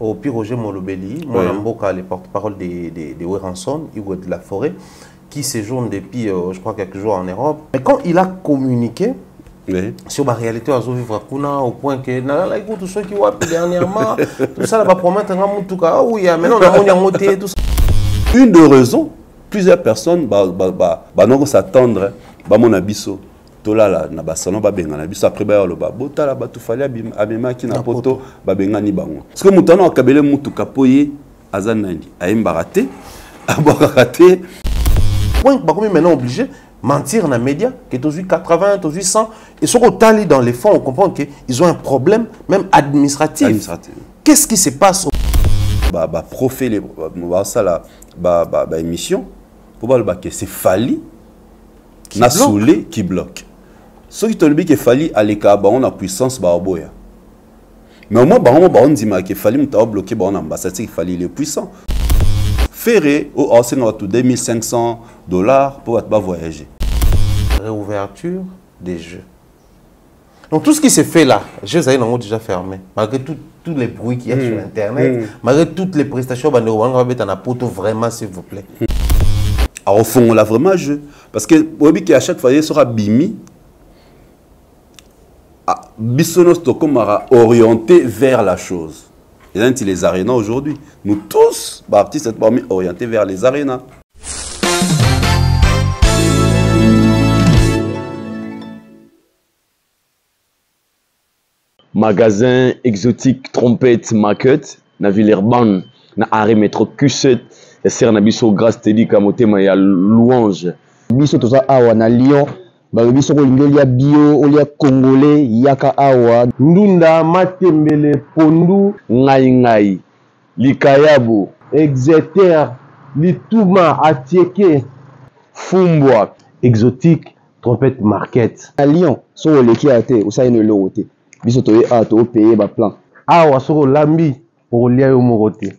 au Pi Roger Molobeli, mon Mboka, le porte-parole des Weranson, Hugo de la Forêt, qui séjourne depuis, je crois, quelques jours en Europe. Mais quand il a communiqué sur la réalité au point que, écoute, tous ceux qui ont appelé dernièrement, tout ça, va promettre un tout cas, oui, mais non, on a monté tout ça. Une des raisons, plusieurs personnes vont s'attendre à mon abisso. Tolala na basalon ba benga na biso après ba loba botala ba tufali abema ki na poto ba benga ni bango parce que mutana akabele mutu kapoye azanani aimbarate abokakate point ba comme maintenant obligé mentir dans les médias que tous 80 tous 100 et ce qu'on tali dans les fonds on comprend que ils ont un problème même administratif. Qu'est-ce qui se passe ba profil ba ça là ba émission pour ba que c'est Fally na soulé qui bloque. Ce qui te dit qu'il fallait aller à la puissance baoboya. Mais au moins on dit qu'il fallait bloquer l'ambassade, il fallait les puissants. Ferré au Arsenal à $2500 pour pas voyager. Réouverture des jeux. Donc tout ce qui s'est fait là, les jeux ont déjà fermé. Malgré tous les bruits qu'il y a sur Internet, malgré toutes les prestations, on va mettre en apôtre vraiment s'il vous plaît. Alors au fond, on l'a vraiment jeu. Parce que à chaque fois, il sera bimi. Bissonos Tokomara orienté vers la chose. Et là, les arénas aujourd'hui. Nous tous, artistes, sommes parmi orientés vers les arénas. Magasin exotique trompette market na Villeurbanne na arrêt métro Q7 et ser na biso grâce tedi kamotema ya louange biso toza awa na Lyon ba biso ko lingelia bio olia congolais yaka awa ndunda matembele pondu ngai likayabo exeter lituma atieke fumbwa exotique trompette market à Lyon so leki ate usaino lowote biso toye a to payer ba plan awa so lambi pour lia yo morote.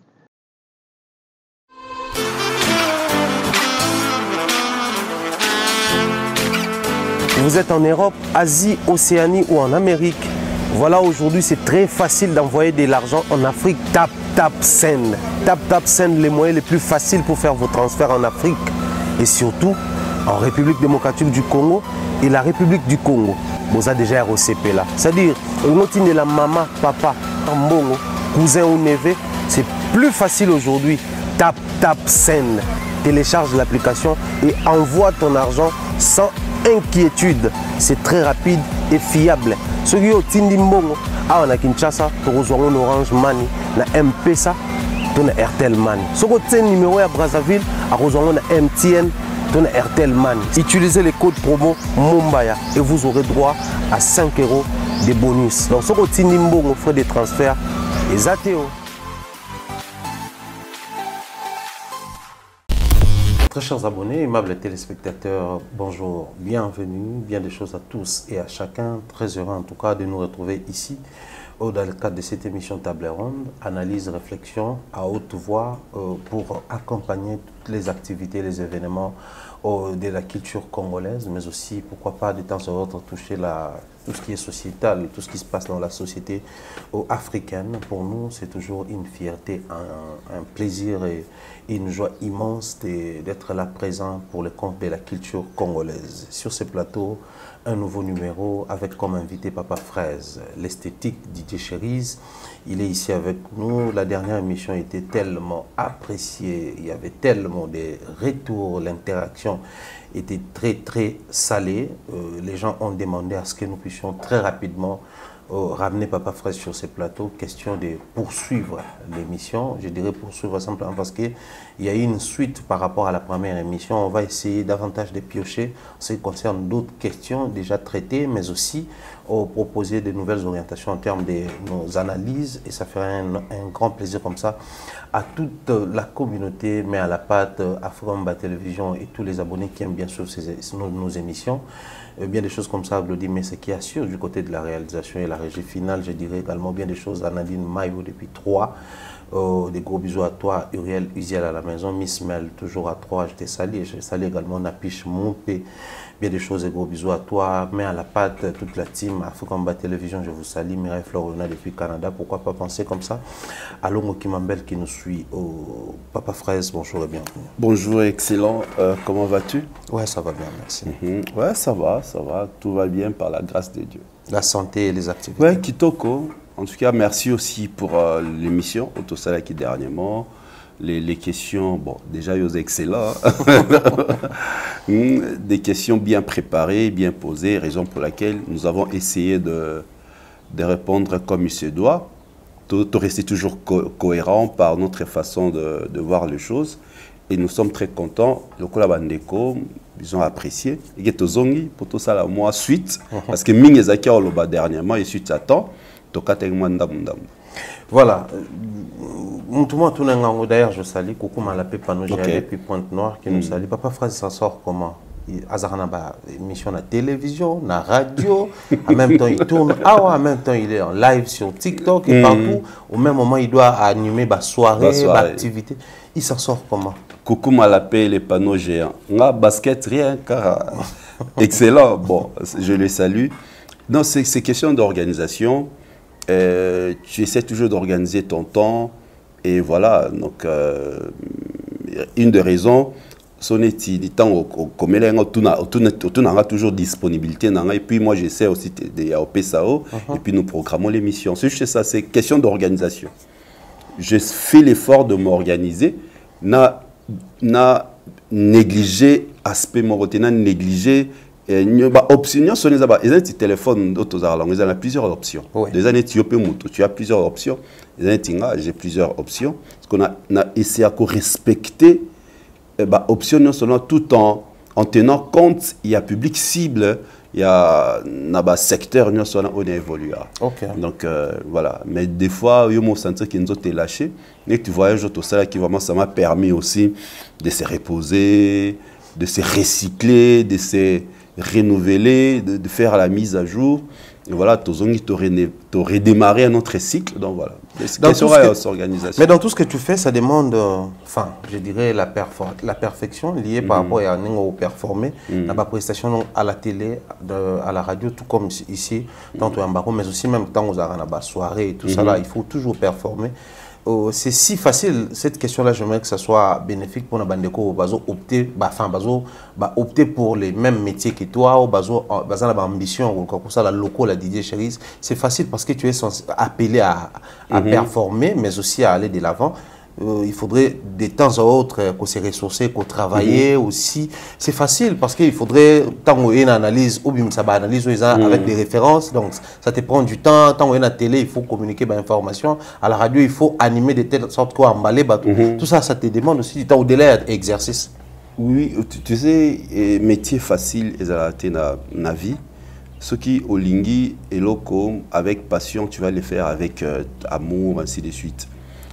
Vous êtes en Europe, Asie, Océanie ou en Amérique. Voilà, aujourd'hui, c'est très facile d'envoyer de l'argent en Afrique. Tap Send. Tap Send, les moyens les plus faciles pour faire vos transferts en Afrique. Et surtout, en République démocratique du Congo et la République du Congo. Vous avez déjà ROCP là. C'est-à-dire, de la maman, papa, mbongo, cousin ou neveu, c'est plus facile aujourd'hui. Tap Send. Télécharge l'application et envoie ton argent sans inquiétude. C'est très rapide et fiable. Ceux qui ont Tindi Mbongo, on a Kinshasa, on a Orange Money, on a M-Pesa, on a Airtel Money. Ceux qui ont numéro à Brazzaville, on a MTN, on a Airtel Money. Utilisez les codes promo Mumbaya et vous aurez droit à 5 € de bonus. Donc ceux qui ont Tindi Mbongo, frais de transfert, les ATO. Très chers abonnés, aimables téléspectateurs, bonjour, bienvenue, bien des choses à tous et à chacun. Très heureux en tout cas de nous retrouver ici dans le cadre de cette émission Table Ronde, analyse, réflexion à haute voix pour accompagner toutes les activités, les événements de la culture congolaise, mais aussi, pourquoi pas, de temps en temps toucher tout ce qui est sociétal, tout ce qui se passe dans la société africaine. Pour nous, c'est toujours une fierté, un plaisir et une joie immense d'être là présent pour le compte de la culture congolaise. Sur ce plateau, un nouveau numéro avec comme invité Papa Fraise, l'esthétique DJ Cherise. Il est ici avec nous. La dernière émission était tellement appréciée, il y avait tellement de retours, l'interaction était très salée. Les gens ont demandé à ce que nous puissions très rapidement ramener Papa Fraise sur ces plateaux. Question de poursuivre l'émission. Je dirais poursuivre simplement parce qu'il y a eu une suite par rapport à la première émission. On va essayer davantage de piocher en ce qui concerne d'autres questions déjà traitées, mais aussi proposer de nouvelles orientations en termes de nos analyses. Et ça ferait un grand plaisir comme ça à toute la communauté, mais à la patte Afro-Mba Télévision et tous les abonnés qui aiment bien sûr nos émissions. bien des choses comme ça, Glody, mais ce qui assure du côté de la réalisation et la régie finale, je dirais également bien des choses à Nadine Mayo depuis 3. Des gros bisous à toi, Uriel Uziel à la maison, Miss Mel toujours à 3, je t'ai salué. Je salue également Napiche Moupé, bien des choses, des gros bisous à toi. Mais à la patte, toute la team, Afukamba Télévision, je vous salue. Mireille Florona depuis Canada, pourquoi pas penser comme ça. Alongo Kimambel qui nous suit, Papa Fraise, bonjour et bienvenue. Bonjour, excellent. Comment vas-tu? Ouais, ça va bien, merci. Ouais, ça va, tout va bien par la grâce de Dieu. La santé et les activités. Ouais, Kitoko. En tout cas, merci aussi pour l'émission, Autosala qui dernièrement. Les questions, bon, déjà, ils sont excellents. Des questions bien préparées, bien posées, raison pour laquelle nous avons essayé de répondre comme il se doit, de rester toujours cohérent par notre façon de voir les choses. Et nous sommes très contents. Le Kolabandeko, ils ont apprécié. Et Getozongi, pour tout ça, la moi, suite, parce que Mingezaki a loba dernièrement, et suite à temps. Voilà. D'ailleurs, je salue Coucou Malapé Panogé depuis Pointe-Noire qui nous salue. Papa Phrase s'en sort comment? Azarana émission à la télévision, à la radio, en même temps il tourne, en même temps il est en live sur TikTok et partout. Au même moment, il doit animer la soirée, l'activité. Il s'en sort comment? Coucou Malapé, les panneaux géants. Nga basket, rien, car excellent. Bon, je les salue. Non, c'est question d'organisation. Tu essaies toujours d'organiser ton temps et voilà, donc une des raisons c'est toujours disponibilité et puis moi j'essaie aussi de PSAO et puis nous programmons l'émission. C'est juste ça, c'est question d'organisation. Je fais l'effort de m'organiser, n'a négligé aspect moroté, négligé option sur les téléphones d'autres il y a plusieurs options. Des années tu as plusieurs options. Des années j'ai plusieurs options. Parce qu'on a essayé de respecter options selon tout en tenant compte il y a public cible, il y a un secteur on a évolué. Donc voilà, mais des fois il y a mon centre qui nous a lâché et tu voyages tout ça qui vraiment ça m'a permis aussi de se reposer, de se recycler, de se renouveler, de faire la mise à jour. Et voilà, tu aurais démarré un autre cycle. Donc voilà, mais dans tout ce que tu fais, ça demande, enfin, je dirais la perfection liée par rapport à nous performer, la prestation à la télé, à la radio, tout comme ici, dans ton embargo, mais aussi même quand on a la soirée et tout ça là, il faut toujours performer. C'est si facile, cette question-là, j'aimerais que ça soit bénéfique pour nos bandeko, opter pour les mêmes métiers que toi, ou ambition, comme ça, la loco, la Didier Chéris. C'est facile parce que tu es appelé à performer, mais aussi à aller de l'avant. Il faudrait de temps à autre qu'on se ressourcer, qu'on travaille aussi. C'est facile parce qu'il faudrait, tant qu'on a une analyse, ou bien ça va analyser avec des références, donc ça te prend du temps. Tant qu'on a une télé, il faut communiquer l'information. À la radio, il faut animer de telle sorte qu'on emballer. Tout ça, ça te demande aussi du temps au-delà de l'exercice. Oui, tu sais, métier facile, et la vie. Ce qui, au lingui et loco, avec passion, tu vas les faire avec amour, ainsi de suite.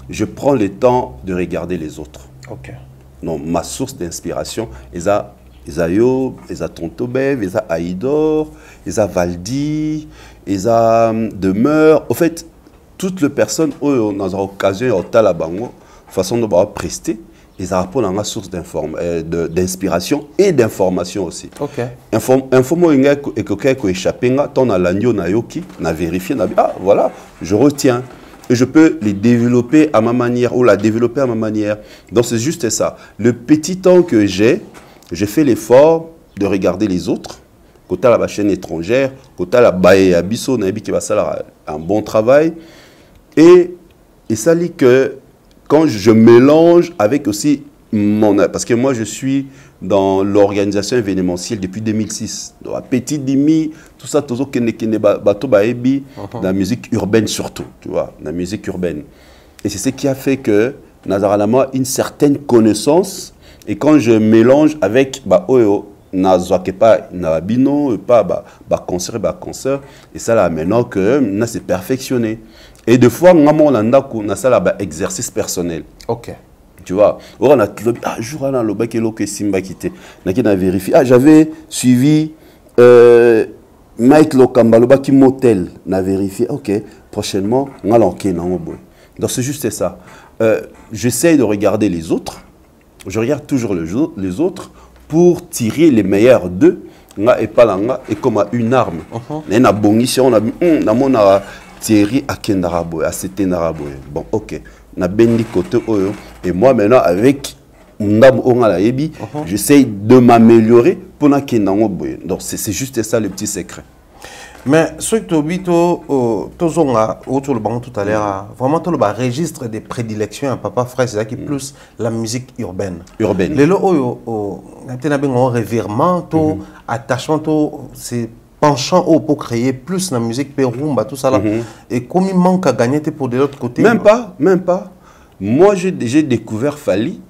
Je prends le temps de regarder les autres. Non, ma source d'inspiration, ils ont Tonto Bev, ils ont Aïdor, ils ont Valdi, ils ont Demeure. En fait, toutes les personnes où on a l'occasion de façon de prester, ils ont une source d'inspiration et d'information aussi. Informo et quelqu'un qui échappé, tant à l'agneau nayoki, na vérifié, voilà, je retiens. Et je peux les développer à ma manière ou la développer à ma manière. Donc c'est juste ça. Le petit temps que j'ai fait l'effort de regarder les autres. Côté la chaîne étrangère, côté la Baye Abisso, qui va faire un bon travail. Et ça dit que quand je mélange avec aussi mon... Parce que moi je suis dans l'organisation événementielle depuis 2006. Donc, à Petit Dimi, tout ça, tout ça, la musique urbaine surtout, tu vois, la musique urbaine. Et c'est ce qui a fait que Nazaralama une certaine connaissance. Et quand je mélange avec, concert, et ça là, maintenant que c'est perfectionné. Et des fois, on a ça exercice personnel. Tu vois, on a jour à l'obak et l'autre Simba quitté. On a vérifié. J'avais suivi Mike Lokambaloba qui motel n'a vérifié, ok, prochainement, on a l'enquête. Donc c'est juste ça. J'essaie de regarder les autres, je regarde toujours les autres pour tirer les meilleurs d'eux, et pas là, et comme une arme. On a bongi, on a Thierry Akendaraboy, ACT Naraboy. Bon, ok, on a bendi côté, et moi maintenant avec j'essaie de m'améliorer pour na donc c'est juste ça le petit secret. Mais ce que tu as dit autour le banc tout à l'heure, vraiment tout le registre des prédilections à papa frère, c'est ça qui plus la musique urbaine. Urbaine. Les lots un revirement, attachement, c'est penchant pour créer plus la musique rumba tout ça là. Et comme il manque à gagner pour de l'autre côté. Même pas. Moi j'ai découvert Fali.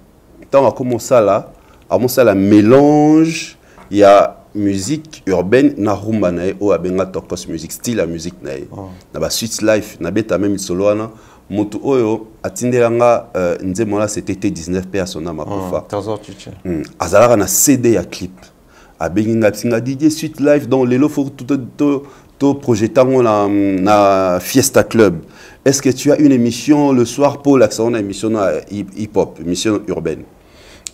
Tant à commencer là, la mélange, il y a musique urbaine, na rumba nae, ou abenga tokos musique, style la musique nae. Na ba Sweet Life, na beta même solo na, motu oyo atindelanga nzemona c'était T19 pe asona makofa. Azalaka na CD ya clip. Abenga singa DJ Sweet Life dans lelo faut tout projetango na Fiesta Club. Est-ce que tu as une émission le soir pour l'accent, une émission hip-hop, émission urbaine?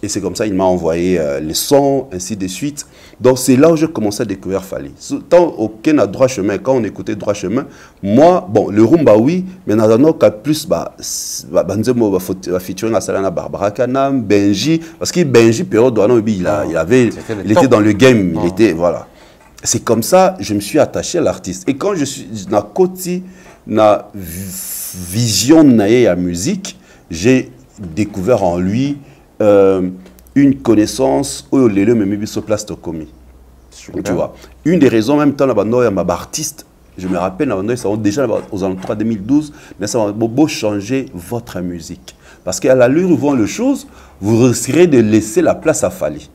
Et c'est comme ça, il m'a envoyé les sons, ainsi de suite. Donc c'est là où j'ai commencé à découvrir Fali. Tant aucun a droit chemin, quand on écoutait droit chemin, moi, bon, le rumba oui, mais dans un autre cas plus, featuring à Salana Barbara Kanam, Benji, parce que Benji, période il était dans le game, il était, voilà. C'est comme ça, je me suis attaché à l'artiste. Et quand je suis dans côté, na vision naïe à musique, j'ai découvert en lui une connaissance où les me mis sur place Tokomi. Tu vois, une des raisons même temps là ma artiste, je me rappelle ça déjà aux alentours de 2012, mais ça va beau changer votre musique parce qu'à l'allure où vont les choses, vous risquerez de laisser la place à Fali.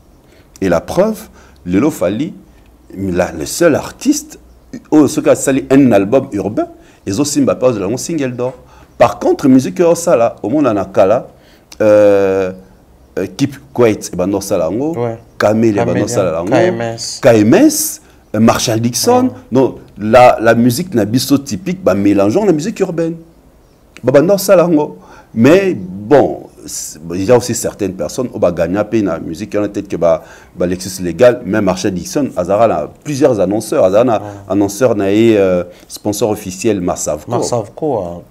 Et la preuve, Lelo Fali, le seul artiste ce qui a sali un album urbain. Et aussi Mbappé de la single d'or. Par contre, musique là, au monde en akala, Keep Quiet et bandor salango, Kamel et bandor salango, KMS, Marshall Dixon. Non, la musique n'a biso typique, bah mélangeant la musique urbaine. Bandor salango. Mais bon, il y a aussi certaines personnes qui ont gagné la musique, on a peut-être que Lexus légal, même Marshall Dixon, Azara a plusieurs annonceurs, Azara annonceur sponsor officiel Massavco.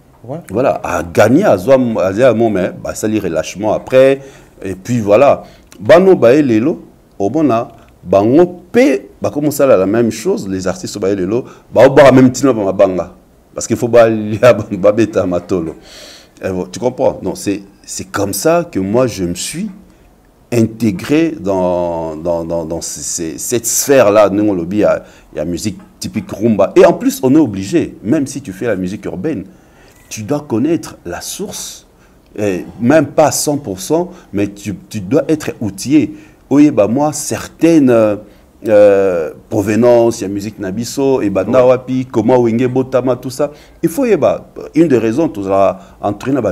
Voilà, a gagné à mais ça les relâchement après et puis voilà. Bano bae lelo, au bon là, bango pe, comme ça la même chose, les artistes bae lelo, ba même tino ba banga parce qu'il faut ba beta matolo. Tu comprends? Non, c'est comme ça que moi je me suis intégré dans cette sphère-là. Nous, on lobby, il y a la musique typique rumba. Et en plus, on est obligé, même si tu fais la musique urbaine, tu dois connaître la source, même pas à 100%, mais tu dois être outillé. Oui, bah moi, certaines provenance, il y a musique Nabiso, et Nawapi, comment Wenge Botama, tout ça. Il faut, une des raisons, tout ça, entre nous,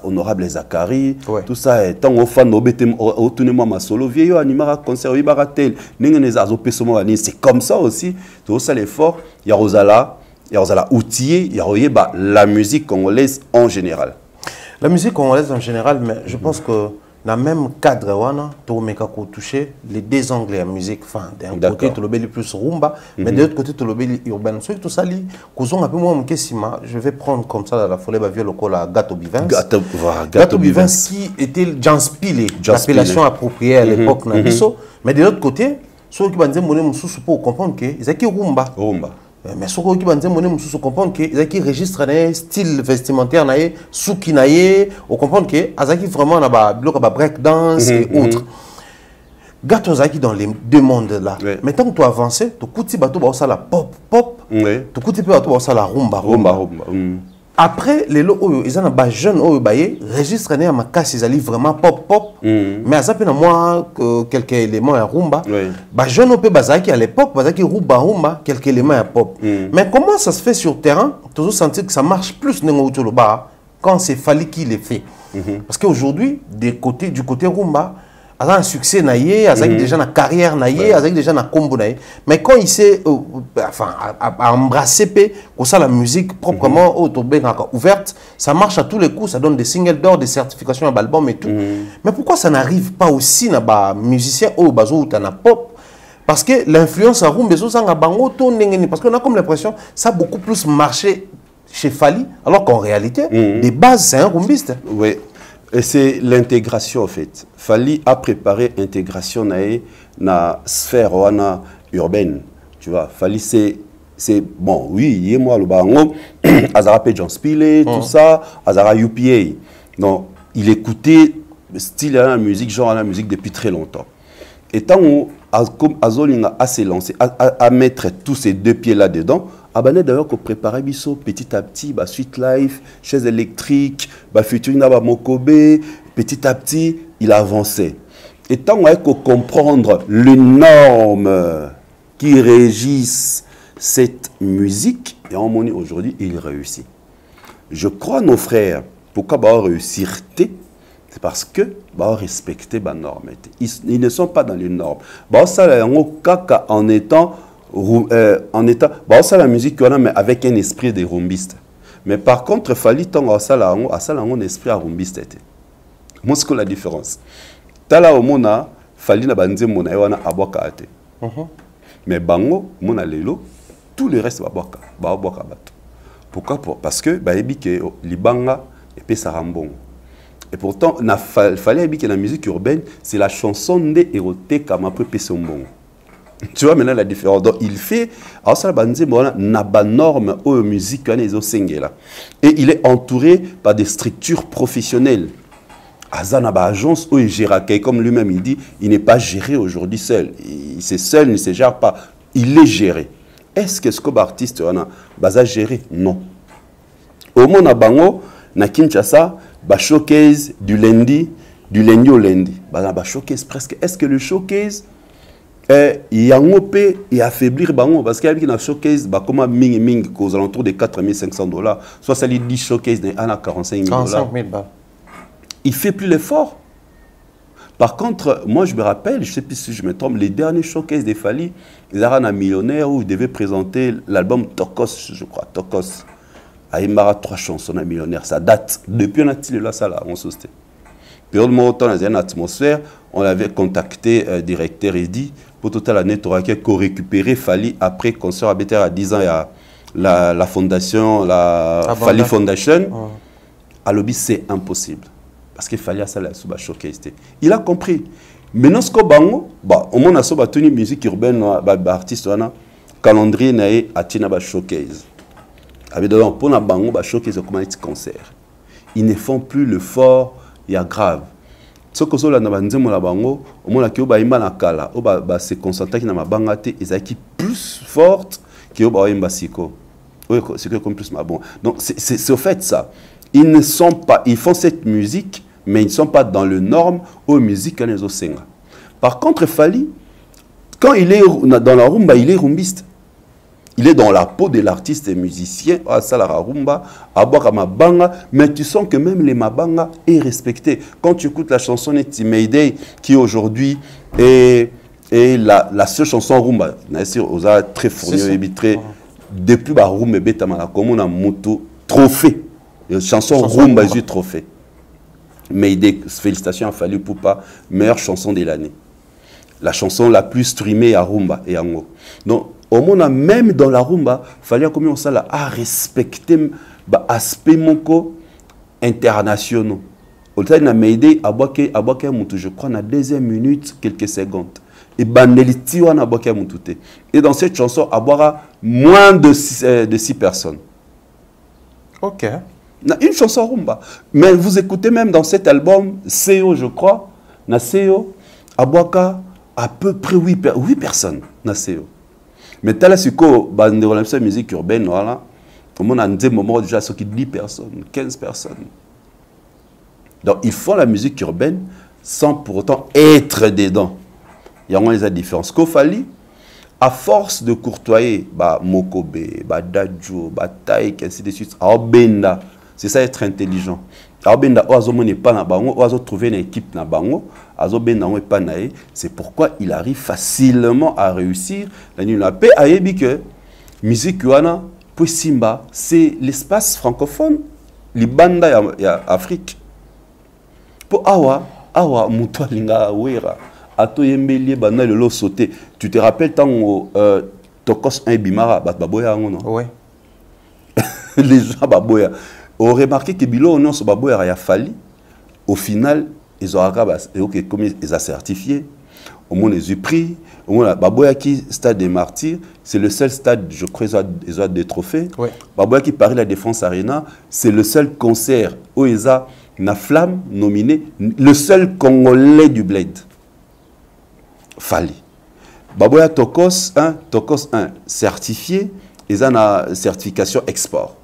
honorable Zachary, tout ça, et tant au fan, au moi ma solo, vieillot, animara, concert, ibaratel, c'est comme ça aussi, tout ça, l'effort, il y a Rosala outillé, il y a la musique congolaise en général. La musique congolaise en général, mais je pense que dans le même cadre, tu as touché les deux angles de la musique. D'un côté, tu as plus rumba, mais de l'autre côté, tu as urbain. Tout ça, je vais prendre comme ça la folie de la Gato Bivens. Gato Bivens qui était Janspile, l'appellation appropriée à l'époque. Mais de l'autre côté, ceux qui vont pour comprendre que c'est rumba. Mais ce qui va nous comprendre que les registres style vestimentaire souki on comprend que azaki vraiment na ba break dance et autres. Gato zaki dans les deux mondes là. Mais tant que tu avances, tu kuti bato ba ça la pop, tu kuti bato ba ça la rumba. Après les lots ils ont ba jeunes registre na makasi ils allaient vraiment pop mais à ça peine moi quelques éléments à rumba ba jeunes pe bazaki à l'époque bazaki rumba quelques éléments à pop mais comment ça se fait sur terrain toujours sentir que ça marche plus nengo quand c'est Fali qui les fait parce qu'aujourd'hui du côté rumba a un succès naïe, a déjà une carrière naïe, a déjà un combo naïe. Mais quand il s'est enfin à embrasser pour ça la musique proprement ouverte, ça marche à tous les coups, ça donne des singles d'or, des certifications à l'album et tout. Mais pourquoi ça n'arrive pas aussi dans les musiciens au bazo ou dans pop? Parce que l'influence à Rumba, parce qu'on a comme l'impression ça a beaucoup plus marché chez Fally, alors qu'en réalité, de base, c'est un rumbiste. Oui, et c'est l'intégration en fait. Fally a préparé l'intégration dans la sphère urbaine. Tu vois, Fally c'est bon, oui, il y a moi le bango, Azara John Spillet, tout ça, Azara UPA. Donc, il écoutait style à la musique, genre à la musique depuis très longtemps. Et tant comme Azolinga a s'est lancé, à mettre tous ces deux pieds là-dedans, Abane d'ailleurs qu'on préparait biso petit à petit, bah Sweet Life, chaise électrique, bah Futurina bah Mokobe, petit à petit, il avançait. Et tant qu'on comprendre les normes qui régissent cette musique, et en monnaie aujourd'hui, il réussit. Je crois nos frères, pourquoi bah réussir c'est parce que bah respecter les normes. Ils ne sont pas dans les normes. Bah ça en étant bah ça la musique qu'on a mais avec un esprit de rumbiste. Mais par contre Fally tant ça là un esprit à rumbiste. Moi c'est quoi la différence? Tala au mona Fally na banze mona wana aboka ate. Mais bango mona lelo tout le reste aboka bato. Pourquoi? Parce que bah ebi ke libanga et puis ça rambongo. Et pourtant, il fallait que la musique urbaine, c'est la chanson de érotique comme un peu pessombon. Tu vois maintenant la différence. Donc il fait, alors ça la n'a pas norme aux musiques et il est entouré par des structures professionnelles. Azana ba agence où il gère, comme lui-même il dit, il n'est pas géré aujourd'hui seul. C'est seul, il ne se gère pas. Il est géré. Est-ce que ce que l'artiste a géré? Non. Au monde à Bango, na Kinshasa, bah showcase du lundi au lundi. Bah showcase presque. Est-ce que le showcase il y a un peu et affaiblir bango parce qu'il y a un showcase bah comme ming aux alentours de $4 500. Soit ça lui dit showcase à 45 000 $. Il fait plus l'effort. Par contre, moi je me rappelle, je sais plus si je me trompe, les derniers showcases des Fally, ils avaient un millionnaire où ils devaient présenter l'album Tokos, je crois, Tokos. À Imara 3 chansons à millionnaire, ça date depuis un là ça là on s'ostait. Puis au moment dans une atmosphère, on avait contacté directeur et dit pour total année qu'on récupérer Fally après concert à BTR à 10 ans il y a la fondation la Fally Foundation. À l'obis c'est impossible parce qu'il fallait ça la suba choqué. Il a compris. Maintenant ce qu'on bango, bah au moins on a soba tenu musique urbaine bah artiste wana calendrier naé à tina ba showcase. Pour la bango, concert. Ils ne font plus l'effort, il y a grave. Ce que la bango, au moins la se concentrer dans ma bangate, ils sont plus fortes que c'est comme plus ma bon. Donc c'est au fait ça. Ils ne sont pas, ils font cette musique, mais ils ne sont pas dans le norme aux musiques les osenga. Par contre, Fally, quand il est dans la rumba, il est rumbiste. Il est dans la peau de l'artiste et musicien, à Salara Rumba, à Mabanga, mais tu sens que même les Mabanga est respecté. Quand tu écoutes la chanson Neti Mayday, qui aujourd'hui est la seule chanson Rumba, très fournie, très depuis la Rumba, comme on a moto trophée. La chanson Rumba est trophée. Mayday, félicitations à Fally Poupa, meilleure chanson de l'année. La chanson la plus streamée à Rumba et Ango. Donc, au monde, même dans la rumba, il fallait comme ça à respecter l'aspect international. Au temps de m'aider à boire je crois, dans la deuxième minute, quelques secondes. Et Bandeliti, on a boire et dans cette chanson, à boire moins de 6 personnes. Ok. Une chanson rumba. Mais vous écoutez même dans cet album, CEO, je crois, na CEO, à boire à peu près 8 personnes. Na CEO. Mais tel est la musique urbaine, voilà. On a un moment déjà ce qui 10 personnes, 15 personnes. Donc ils font la musique urbaine sans pour autant être dedans. Il y a des différences. Qu'il fallait, à force de courtoyer, Mokobe, Dadjo, Taïk, ainsi de suite, Benda, C'est ça être intelligent. Trouver une équipe na bango, c'est pourquoi il arrive facilement à réussir. La paix a dit que musique wana pour Simba, c'est l'espace francophone, les bandes Afrique. Pour awa muto linga wera, ato yembeli bana le sauté. Tu te rappelles tant Tokos 1 Bimara baboya ngono. Ouais. Les gens baboya. On remarqué que Bilo non so baboya ya fali. Au final, ils ont comme ils ont certifié. Au moins ils ont pris. Au moins baboya qui stade des martyrs, c'est le seul stade, je crois, ils ont des trophées. Ouais. Baboya qui Paris la Défense Arena, c'est le seul concert où ils ont na flamme nominé le seul Congolais du bled. Fali. Baboya Tokos 1 certifié, ils ont une certification export.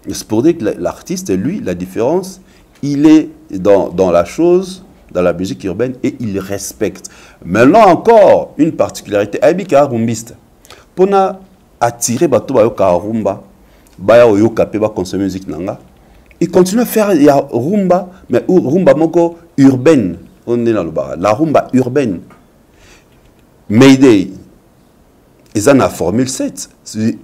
C'est pour dire que l'artiste, lui, la différence, il est dans la chose, dans la musique urbaine, et il respecte. Maintenant encore, une particularité, Aibika rumbiste. Pour attirer bato bayoka rumba, baya oyoka pe ba consommer musique nanga. Il continue à faire ya rumba, mais rumba moko urbaine. On est dans le bar. La rumba urbaine. Mayday. Ils ont la Formule 7.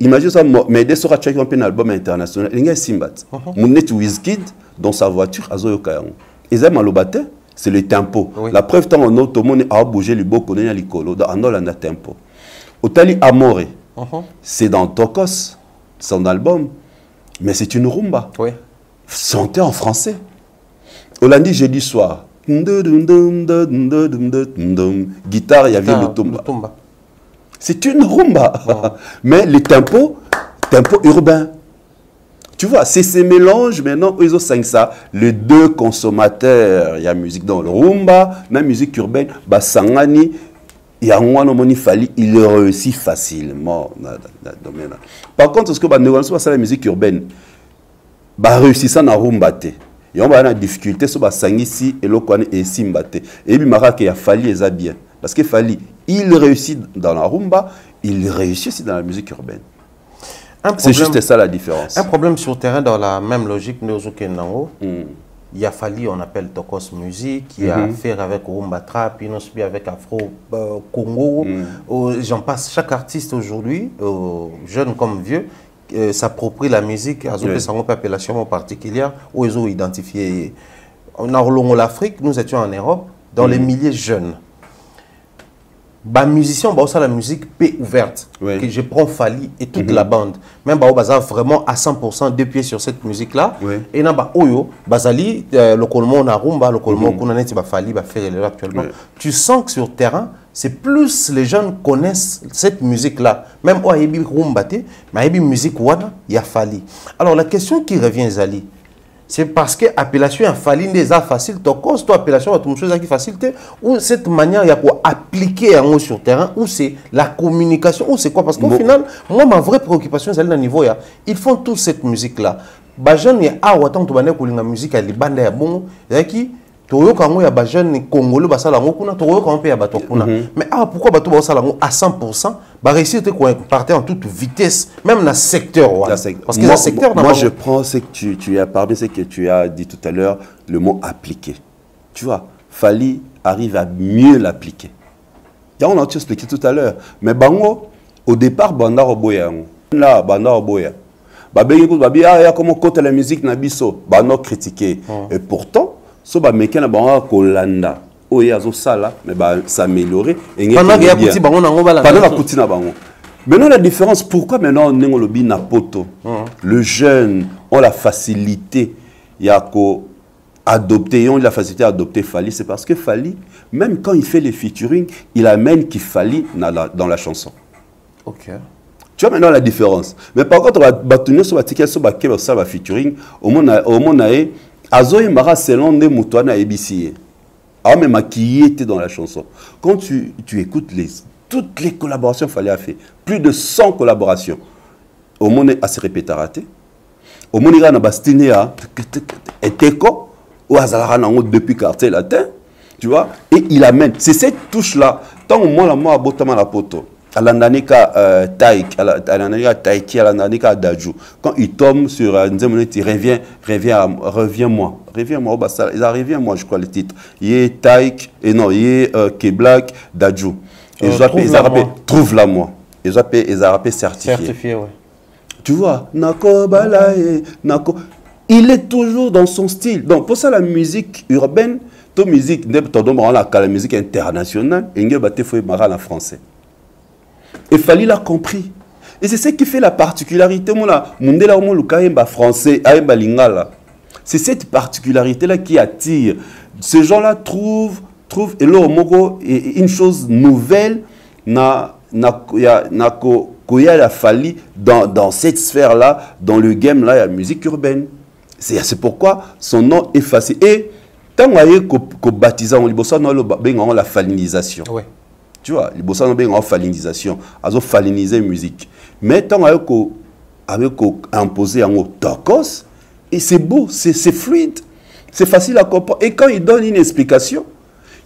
Imagine ça, Mayday sera checké un album international. Il y a Simbat. Mounet Wizkid, dans sa voiture, à Zoyokayan. Ils aiment l'obate, c'est le tempo. Oui. La preuve, tant on a tout le monde a bougé le beau, qu'on a l'icolo, dans un tempo. Otali Amore, c'est dans Tokos, son album, mais c'est une rumba. Oui. Chanté en français. Hollandi jeudi soir. Guitare, il y avait le tomba. C'est une rumba. Mais le tempo urbain. Tu vois, c'est ces mélanges maintenant, ils ont 5 ça. Les deux consommateurs, il y a musique dans le rumba, la musique urbaine, Sangani, il y a un Fali, il réussit facilement dans le domaine. Par contre, ce que c'est la musique urbaine, réussissant dans rumba. Il y a une difficulté sur Sangisi et l'Okwane et Simbate. Et puis, il y a Fali et bien. Parce que Fali, il réussit dans la rumba, il réussit aussi dans la musique urbaine. C'est juste ça la différence. Un problème sur terrain dans la même logique, il y a Fali, on appelle Tokos Musique, qui a affaire avec Rumba Trap, il a avec Afro Congo. J'en passe, chaque artiste aujourd'hui, jeune comme vieux, s'approprie la musique à une appellation particulière où ils ont identifié. On a l'Afrique, nous étions en Europe, dans les milliers jeunes. Les musiciens, la musique paix ouverte. Que je prends Fali et toute la bande. Même vraiment à 100% deux pieds sur cette musique-là. Et dans Oyo, Bazali, le colmon na rumba, le colmon qu'on a Fali, faire actuellement. Tu sens que sur le terrain, c'est plus les jeunes connaissent cette musique-là. Même au Aïbi rumba, mais Aïbi musique wana, il y a Fali. Alors la question qui revient, Zali, c'est parce que l'appellation est facile, toi appellation est facile, ou cette manière il y a pour appliquer sur le terrain, ou c'est la communication, ou c'est quoi? Parce qu'au final, moi ma vraie préoccupation c'est le niveau, ils font toute cette musique là. Les jeunes, il y a la musique, il y a des bon, qui il y a des jeunes congolais, mais pourquoi à 100% réussir à partir en toute vitesse, même dans le secteur. Parce que secteur, moi, je prends ce que tu as parlé, ce que tu as dit tout à l'heure, le mot appliquer. Tu vois, Fali arrive à mieux l'appliquer. On a expliqué tout à l'heure. Mais Bango, au départ, Banda Roboya. Là, Banda Roboya. Comment côté la musique Nabiso, Banda critiqué. Et pourtant, so ba mekena bango kolanda oya zo sala mais ba s'améliorer et pendant que yakuti bango nango bala pendant la kuti na bango. Maintenant la différence, pourquoi maintenant on est lobi na poto le jeune ont la facilité yako adopter, ont la facilité à adopter Fali, c'est parce que Fali, même quand il fait les featuring, il amène qui Fali dans la chanson. OK. Tu vois maintenant la différence. Mais par contre, on va tenir sur la ticket sur la kebe ça va featuring au monde Azoé Mara selon des moutons à EBC. Ah, mais maquillé était dans la chanson. Quand tu écoutes toutes les collaborations qu'il fallait faire, plus de 100 collaborations, au monde est assez répétaraté. Au monde il y a Bastinéa, et Teko, ou Azalara depuis quartier latin, tu vois, et il amène. C'est cette touche-là, tant au moins la moi à Botama la poto. Alandanika Taïk, Alandanika Taïki, Alandanika Dajou. Quand il tombe sur Nzemone, il reviens-moi. Reviens-moi, ils arrivent, moi, je crois, le titre. Il est Taïk, et non, il est Keblak, Dajou. Trouve-la moi. Ils ont rappelé certifié. Certifié, oui. Tu vois, Nako Balae, Nako. Il est toujours dans son style. Donc, pour ça, la musique urbaine, la musique internationale, il faut en français. Et Fali l'a compris. Et c'est ce qui fait la particularité. C'est cette particularité-là qui attire. Ces gens-là trouvent une chose nouvelle dans cette sphère-là, dans le game-là, il y a la musique urbaine. C'est pourquoi son nom est facile. Et tant qu'on baptise la falinisation. Oui. Tu vois, les bossans ont une falinisation. Ils ont falinisé la musique. Mais tant qu'on imposé un tokos, et c'est beau, c'est fluide, c'est facile à comprendre. Et quand il donne une explication,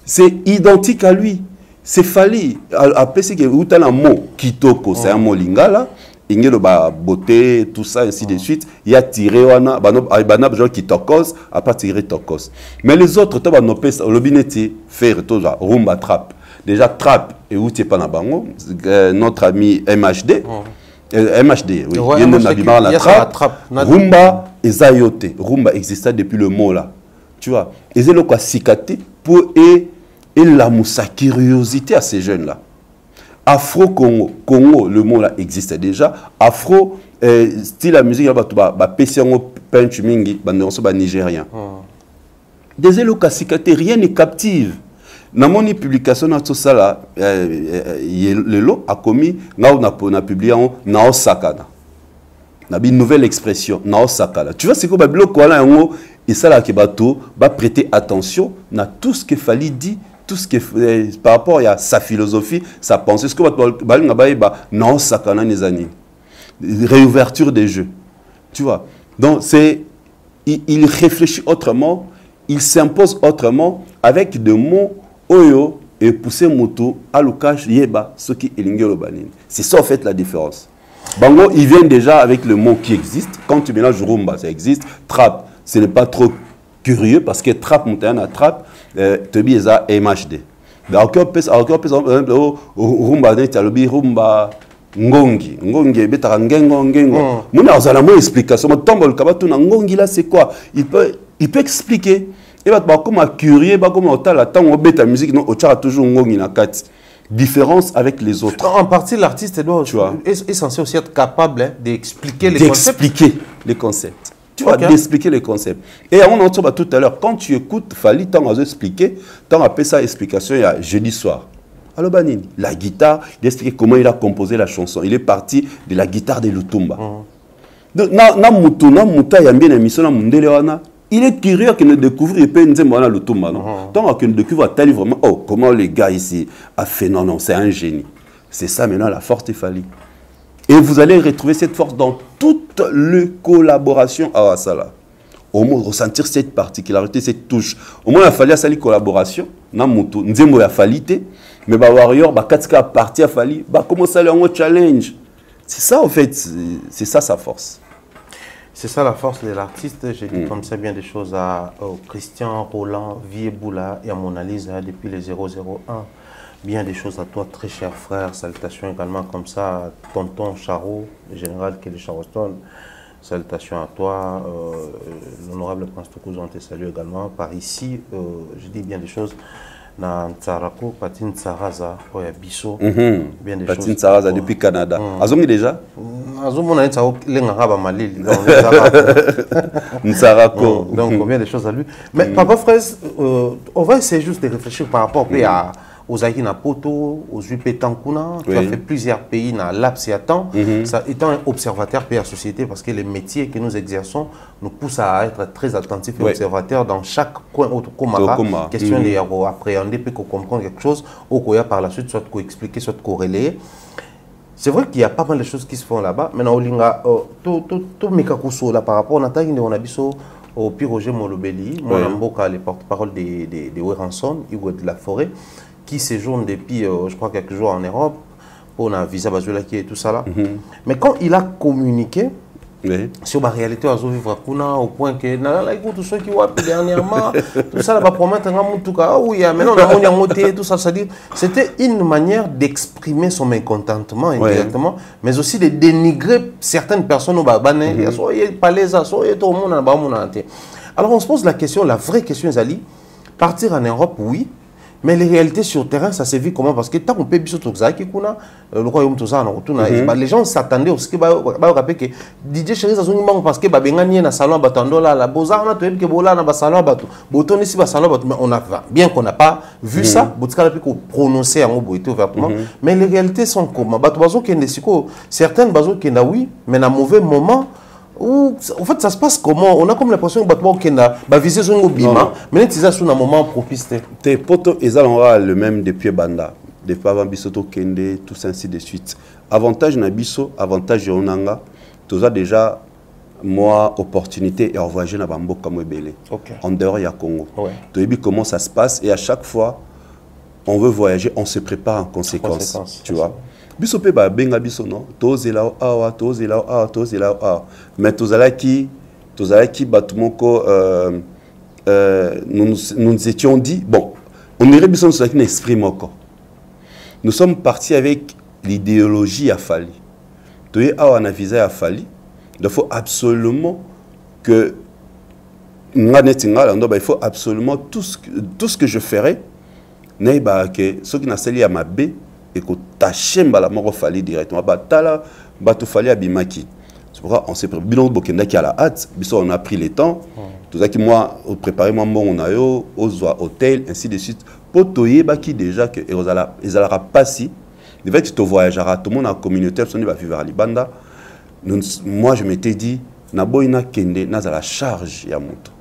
c'est identique à lui. C'est Fali. Après, c'est qu'il y a un mot kitoko, c'est un mot lingala. Il y a beauté, tout ça, ainsi de suite. Il y a tiré, il y a des gens qui tokos, à pas tirer tokos. Mais les autres, tu vas le binetti, faire tout ça, rumba trap. Déjà, trap, et où tu es pas dans bango, notre ami MHD. MHD, oui. Ouais, il y a la trap. Rumba et Zayote. Rumba existait depuis le mot là. Tu vois. Et c'est le quoi cicaté pour et la moussa curiosité à ces jeunes là. Afro-Congo. Congo, le mot là existait déjà. Afro, style la musique, Pench Mingi, nigérien. Des éloquacicatés, rien n'est captive. Dans mon publication, tout ça là, le lot a commis, on a publié en Naosakana. On a une nouvelle expression, Naosakana. Tu vois, c'est quoi, et ça là, qui va prêter attention à tout ce que Fali dit. Tout ce qui est par rapport à sa philosophie, sa pensée, ce que réouverture des jeux. Tu vois. Donc, il réfléchit autrement, il s'impose autrement avec des mots oyo et pousser moto à l'oukash yeba, ce qui est l'ingélobanine. C'est ça en fait la différence. Bango, il vient déjà avec le mot qui existe. Quand tu mélanges rumba, ça existe. Trap, ce n'est pas trop curieux parce que trap, montagne à trap, te dis ça MHD. Donc, rumba, rumba, ngongi, ngongi, betara ngengo, ngengo. Mon azala mo explication, mon tombe le kabatou na ngongi là c'est quoi? Il peut expliquer. Et bah comme curieux, bah comme autant la temps on bête la musique, non, on tient toujours ngongi na kat. Différence avec les autres. En partie, l'artiste est censé aussi être capable d'expliquer les concepts. D'expliquer les concepts. Tu vois, d'expliquer les concepts. Et on entend tout à l'heure, quand tu écoutes Fali, tu as expliqué, tu as appelé ça explication il y a jeudi soir. Alors, Banini, la guitare, il a expliqué comment il a composé la chanson. Il est parti de la guitare de Lutumba. Donc, il est curieux qu'il ne découvre pas Lutumba. Donc, qu'il découvre vraiment, oh, comment les gars ici a fait. Non, non, c'est un génie. C'est ça maintenant la force de Fali. Et vous allez retrouver cette force dans toute les collaborations à Wasala. Au moins, ressentir cette particularité, cette touche. Au moins, il a fallu à cette collaboration. Nzembo a fallu, mais Warrior, Katka parti à fallu, comment ça le challenge. C'est ça, en fait, c'est ça sa force. C'est ça la force de l'artiste. J'ai dit comme ça bien des choses à Christian, Roland, Vieboula et à mon analyse depuis les 001. Bien des choses à toi, très cher frère. Salutations également comme ça à tonton Charo, le général Kelly Charleston. Salutations à toi, l'honorable Prince Tokouzon te salue également. Par ici, je dis bien des choses. Na Ntsarako, Patine Tsaraza, Oya Bisso. Bien des choses. Patine Tsaraza depuis Canada. Azongi déjà? Azongi on a Ntsarako, l'Engara Malil. Ntsarako. Donc, bien des choses à lui. Mais papa frère, on va essayer juste de réfléchir par rapport aux Aïki Napoto, aux UP Tankuna. Tu as fait plusieurs pays dans l'Aps et à temps. Étant un observateur de la société, parce que les métiers que nous exerçons nous poussent à être très attentifs et observateurs dans chaque coin autre question d'appréhender, puis comprendre quelque chose, ou par la suite, soit expliquer, soit corréler. C'est vrai qu'il y a pas mal de choses qui se font là-bas. Maintenant, tout Mekakuso, là, par rapport à Nathalie, on a vu au Piroger Molobeli, Mboka, les porte-parole des Weranson, Hugo de la Forêt, qui séjourne depuis, je crois, quelques jours en Europe on a visa et tout ça là. Mais quand il a communiqué sur la réalité à vivre au point que tout ce qui va dernièrement, tout ça va promettre en tout cas, oui, maintenant on a monté tout ça, c'est-à-dire c'était une manière d'exprimer son mécontentement indirectement, mais aussi de dénigrer certaines personnes au Babané, soyez pas les soyez tout le monde en. Alors on se pose la question, la vraie question Zali, partir en Europe, oui. Mais les réalités sur le terrain, ça se vit comment? Parce que tant qu'on peut bien le royaume tout ça, les gens s'attendaient aussi que DJ Chéri parce que na salon batandola la bozarna to que bola na salon bato boton ici salon bato, mais on a bien qu'on n'a pas vu ça, botkala peut prononcer en boité ouvertement, mais les réalités sont comment? Bato bazo kende siko certaines bazo kenda oui, mais na mauvais moment. Ou, en fait, ça se passe comment? On a comme l'impression que Batman Kenda va viser son bima, mais c'est sur un moment propice. Tes potos, ils ont le même depuis Banda, depuis avant Bisoto Kende, tout ça ainsi de suite. Avantage Nabiso, avantage Yonanga, tout ça déjà, moi, opportunité et voyager dans Bambo comme Ebele. En dehors, il y a Congo. Tu sais comment ça se passe et à chaque fois, on veut voyager, on se prépare en conséquence. Tu vois? Biso pe ba benga biso non tozela awa mais tozala ki batumoko nous étions dit bon on irait biso sur un esprit moko. Nous sommes partis avec l'idéologie à Fali. Toye awa na visa à Fali. Il faut absolument que il faut absolument tout ce que je ferai n'est pas que ce qui n'a sali à ma baie et que tachemba la mort fallait directement batala bato fallait abimaki. C'est pourquoi on s'est préparé bilon bokenda qui a la hâte, on a pris le temps. Tout ça qui moi préparé moi on a yo aux hôtel ainsi de suite pour toyer baki déjà que ils allara passer. De fait tu te voyageras tout le monde en communauté personne va vivre à Libanda. Moi je m'étais dit na boina kende na la charge ya moto.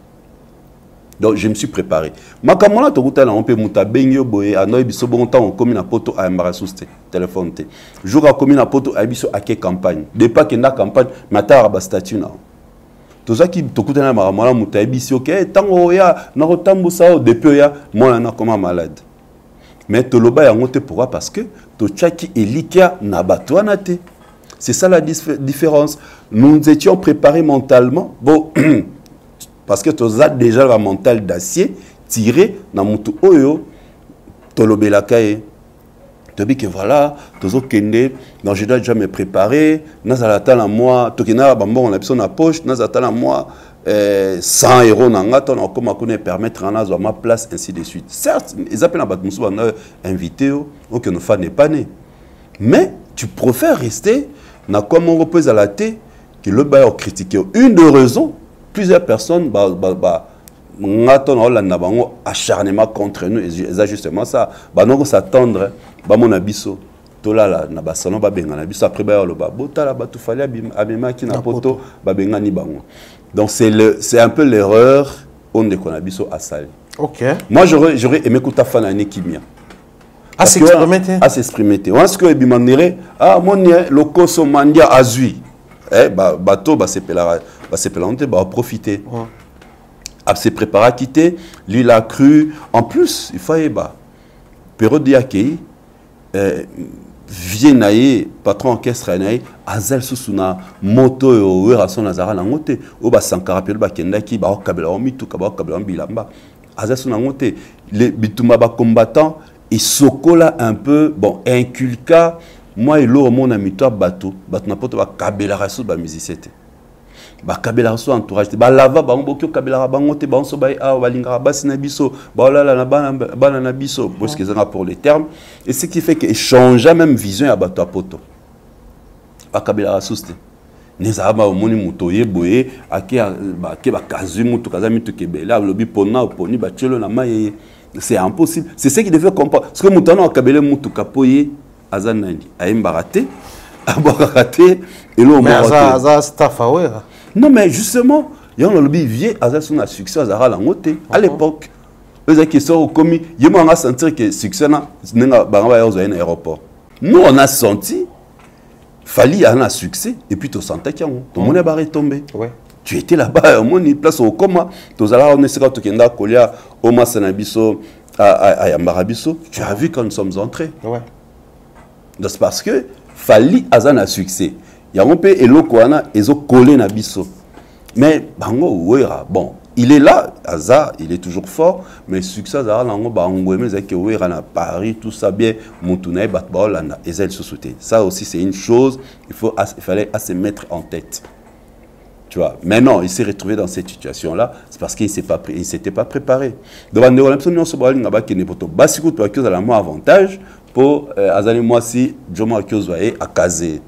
Donc je me suis préparé. Ma kamona to kutala on peut muta benyo boye anoy biso bon temps on commis na poto à embarrassouste téléphone té. Jour a commis na poto à biso à quelle campagne. De pas que na campagne mata ba statut na. Tout ça qui to kutala ma mala muta biso que tango ya na rotambo sao depuis ya moi na comme malade. Mais to loba ya ngote pourquoi parce que to chaki elikia na batwana té. C'est ça la différence. Nous étions préparés mentalement. Bon parce que tu as déjà le mental d'acier tiré dans mon tout oyo tolobela kae tu dis que voilà tozo kende donc je dois déjà me préparer nazalata la moi tokena bambo on a besoin na poche nazalata la moi 100 € nanga ton comme connaît permettre en azo ma place ainsi de suite. Certes ils appellent na batmusu bana invité donc ne fa n'est pas né mais tu préfères rester na comme on repose à la tête que le bailleur critiquer une de raisons. Plusieurs personnes acharnement contre nous et justement ça nous s'attendre mon abisso tolala na basalon babenga na biso après ba le botala batu fali abima ki na poto babenga ni bango. Donc c'est un peu l'erreur on de konabiso à sali. OK. Moi j'aurais aimé que ta fana ne kimia. À s'exprimer. À s'exprimer. Est-ce que bimandere mon le koso mandia azui. Bateau c'est pélanté va profiter à se préparer à quitter l'île a cru en plus il fallait période d'accueil viennaye patron orchestre naye azel susuna moto yo rason nazara na ngote o ba sankara pelo ba kenda ki ba kabela o mitu ka ba kabela bilamba azel suna ngote les bituma ba combattants et sokola un peu bon inculca moi et l'eau mon ami toi bateau na poto ba kabela raso ba musicien ba kabela raso entourage ba lava ba ngobokyo kabela ba ngote ba so ba a ba linga ba sina biso ba la na bana na biso parce que ça pour les termes et ce qui fait que échanger même vision ya bateau poto ba kabela raso c'était neza ba moni muto yeboye ake ba ke ba kazumu to kazami to kebela lobi pona poni ba chelo na maye c'est impossible c'est ce qui devait comprendre parce que mutano kabela muto kapoye azanani aimbarate aborakate et l'on mais staff non mais justement il y a un lobby vieux azan a succès azara la ngote à l'époque les qui sont commis il m'a a sentir que succès na nenga banga ya ozoya na aéroport nous on a senti fali a succès et puis tu sentais qu'il y a tout le monde est barré tombé ouais tu étais là-bas on est place au coma tu allais on est sera to kenda kolia au masanabiso à Yambarabiso tu as vu quand nous sommes entrés ouais Donc c'est parce que Fali Azan a succès. Il y a un peu Elokwana, ils ont collé na biso. Mais bango ouera, bon, il est là, Aza, il est toujours fort, mais succès Aza lango bango mais que ouera na Paris, tout ça bien, Moutouna Batbaolana, Ezel Sosoté. Ça aussi c'est une chose, il fallait à se mettre en tête. Tu vois, mais non, il s'est retrouvé dans cette situation-là, c'est parce qu'il ne s'était pas préparé. Donc, on a besoin de se battre, on a un avantage pour Azali moi si Jomo Akiozo à caser.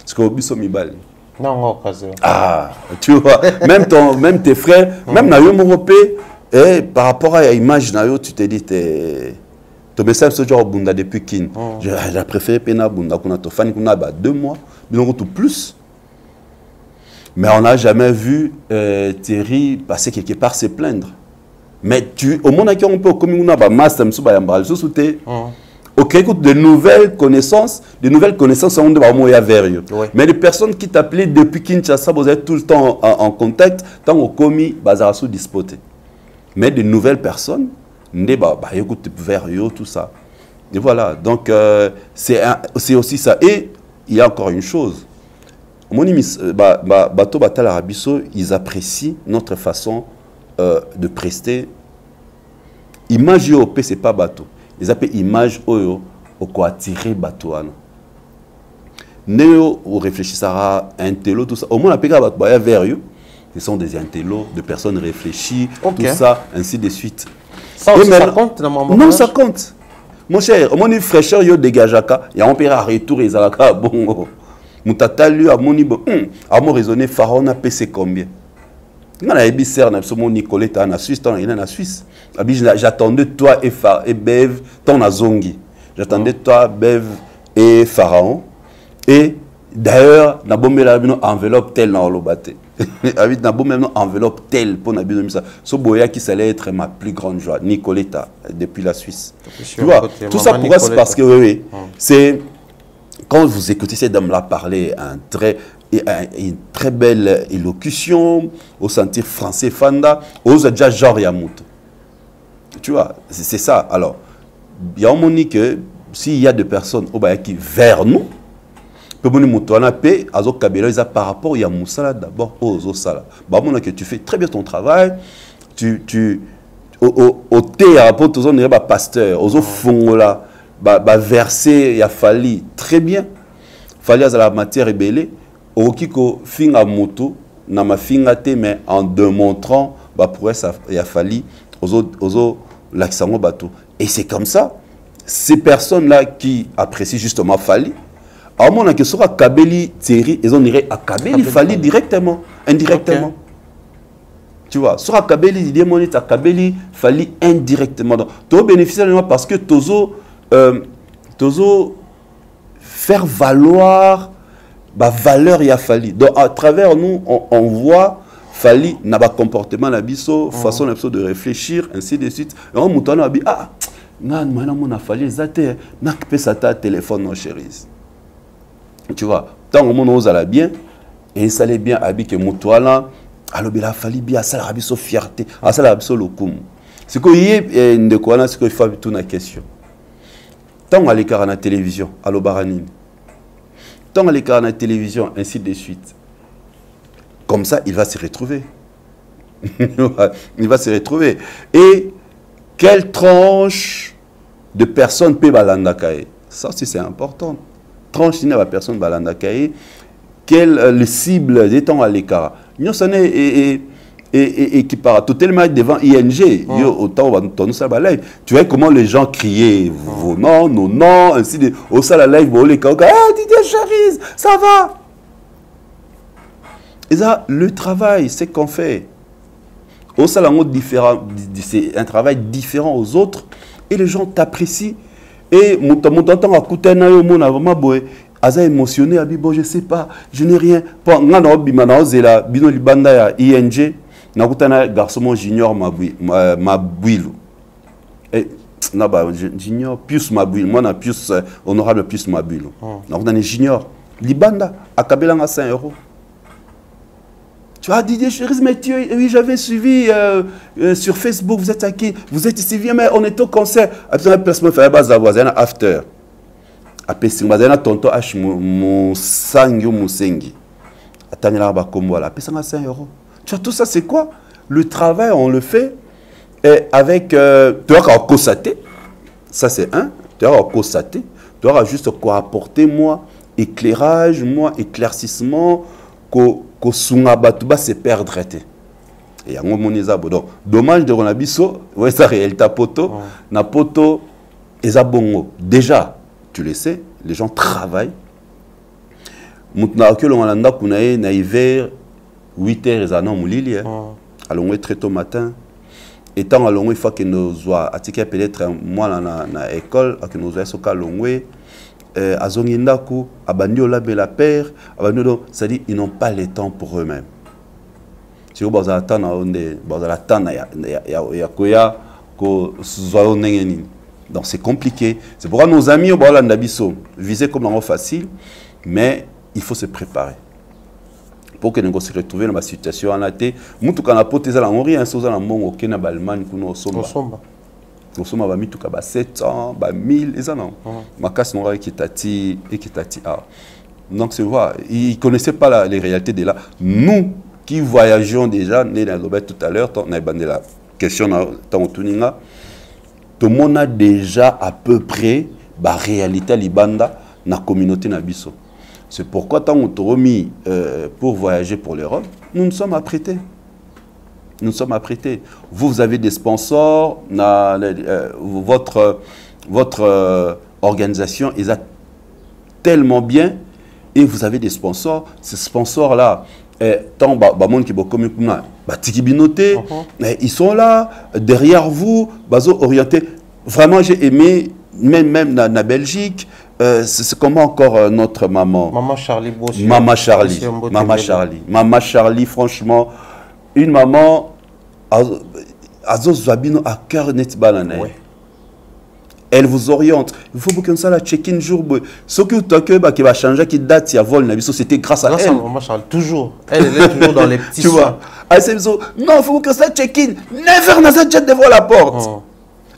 Parce que Obiso Mibali. Non, non, caser. Ah, tu vois, même tes frères, même dans le Europé, par rapport à l'image, tu te dis, tu me sais ce genre de Bunda depuis Kin. J'ai préféré Pena Bunda, qu'on a fait 2 mois, mais on retrouve plus. Mais on n'a jamais vu Thierry passer quelque part se plaindre. Mais au monde qui on peut comme on a master ok, écoute, de nouvelles connaissances on doit moyen vers eux. Mais les personnes qui t'appelaient depuis Kinshasa, vous êtes tout le temps en contact, tant au commis bazar sous dispoté. Mais de nouvelles personnes, écoute vers eux tout ça. Et voilà, donc c'est aussi ça. Et il y a encore une chose. Bateau Batal Arabiso, ils apprécient notre façon de prester. Image OP, c'est pas bateau. Ils appellent image Oyo, au quoi attirer bateau. Néo, on réfléchissera un télo, tout ça. Au moins, on appelle bateau vers eux. Ce sont des intellos, de personnes réfléchies, tout ça, ainsi de suite. Ça aussi, ça compte dans mon non, ça compte. Mon cher, au moins, une fraîcheur, yo dégagaka, et on peut retour, ils ont bon. Moutata lui a moni bon a mon raisonné pharaon a pc combien on a ébisser na mon Nicoletta na Suisse ton na Suisse j'attendais toi et Bev ton na Zongi j'attendais toi Bev et pharaon et d'ailleurs na bombela bino enveloppe telle na lobate avec na bombela enveloppe telle pour na bino ça so boya qui allait être ma plus grande joie Nicoletta depuis la Suisse tu vois tout ça pourquoi c'est parce que oui c'est quand vous écoutez cette dame-là parler, une très belle élocution, au sentir français, Fanda, aux déjà genre Yamout. Tu vois, c'est ça. Alors, il y a un moment que s'il y a des personnes qui vers nous, par rapport à Yamoussala d'abord aux Osala. Que tu fais très bien ton travail, au thé, à rapport aux pasteurs, aux fonds verser, il a fallu très bien. Fallu à la matière ébellée. Au kiko finga moto, na ma finga te, mais en démontrant, pour ça, il a fallu aux l'accent au bateau. Et c'est comme ça, ces personnes-là qui apprécient justement Fali, à un moment que sera Kabeli Thierry, ils ont irait à Kabeli Fali directement, indirectement. Okay. Tu vois, sur Kabeli, il dit à Kabeli Fali indirectement. Donc, tu bénéficies parce que Tozo faire valoir la valeur y a Fali. Donc à travers nous, on voit Fali n'a pas comportement la biso, façon de réfléchir, ainsi de suite. Et on monte à ah, nan mon Fali zate, n'a que ça ta téléphone non chérie. Tu vois, tant que mon ose à la bien et ça allait bien habillé que moutouala, alors il a fallu bien ça la biso fierté, à ça la biso le coup. C'est que y est de quoi là, c'est qu'il faut tout la question. Tant à l'écart à la télévision, à l'Obaranine. Tant à l'écart à la télévision, ainsi de suite. Comme ça, il va se retrouver. Il va se retrouver. Et quelle tranche de personnes peut balandakaye? Ça aussi, c'est important. Tranche de personnes balandakaye. Quelle cible des temps à l'écart? Nous sommes et qui part totalement devant ING, autant on va nous ça live. Tu vois comment les gens criaient vos noms, nos noms, ainsi de au ça la live, les gars, Didier Charise, ça va. Et ça, le travail, c'est qu'on fait. Au ça différent, c'est un travail différent aux autres, et les gens t'apprécient. Et mon temps à coûter un aïe, mon vraiment boy. Aza émotionné, bon, je sais pas, je n'ai rien. Pour ngana bimana ozela bino libanda ya ING. Nakutana garçon junior Mabouilou. Et naba junior plus Mabouilou, moi na plus honorable plus Mabouilou. Nakutana junior libanda akabelanga 5 €. Tu as dit Chéris, mais oui, j'avais suivi sur Facebook, vous êtes à qui? Vous êtes ici, viens, mais on est au concert. Après un placement fait base à voisin after. apesi bazana tonto H Mosangi Musengi atanyala ba kombo la apesi 5 €. Tu vois, tout ça c'est quoi? Le travail on le fait avec tu dois constater. Ça c'est un, tu dois constater, tu dois juste quoi apporter moi éclairage, moi éclaircissement ko sunga batuba se perdre té. Et yango moniza bodo. Dommage de Ronabiso, ouais ça réalité poto, na poto ezabongo. Déjà, tu le sais, les gens travaillent. Mutna que l'on a kunae na hiver 8 h ezana mulili allons très tôt matin. Étant allons il faut que nous soit attiqué peut-être moi na école que nous soit soka longwe azongindaku abandi la bela père abandi c'est-à-dire ils n'ont pas le temps pour eux-mêmes. Si vous avez attendre onde bazala attendre ya koya ko soit onengeni. Donc c'est compliqué. C'est pourquoi nos amis au Bolanda biso viser comme dans facile mais il faut se préparer. Pour que nous se retrouvions dans la situation en été, nous tous quand apporté ça la mourir un chose en mongo qui na balman que nous sommes. Nous sommes à mis tout cas 700, 1000 et ça non. Ma casse noire qui tati et qui tati ah. Donc c'est vrai, ils connaissaient pas les réalités de là. Nous qui voyageons déjà, né dans le tout à l'heure, on a bandé la question dans tuninga. Tout le monde a déjà à peu près la réalité libanda na communauté nabiso. C'est pourquoi, tant qu'on t'a remis pour voyager pour l'Europe, nous nous sommes apprêtés. Nous sommes apprêtés. Vous avez des sponsors, votre organisation est tellement bien et vous avez des sponsors. Ces sponsors-là, tant ils sont là, derrière vous, orientés. Vraiment, j'ai aimé, même dans la Belgique, c'est comment encore notre maman Maman Charlie Bossio. Maman Charlie. Maman Charlie. Maman Charlie, franchement, une maman à cœur net banane. Elle vous oriente. Il faut que ça la check-in jour. Ce qui va changer, qui date, il y a vol, c'était grâce à elle. Maman Charlie, toujours. Elle est toujours dans les petits. Tu vois. Non, il faut que ça check-in. 9h, on a déjà devant la porte.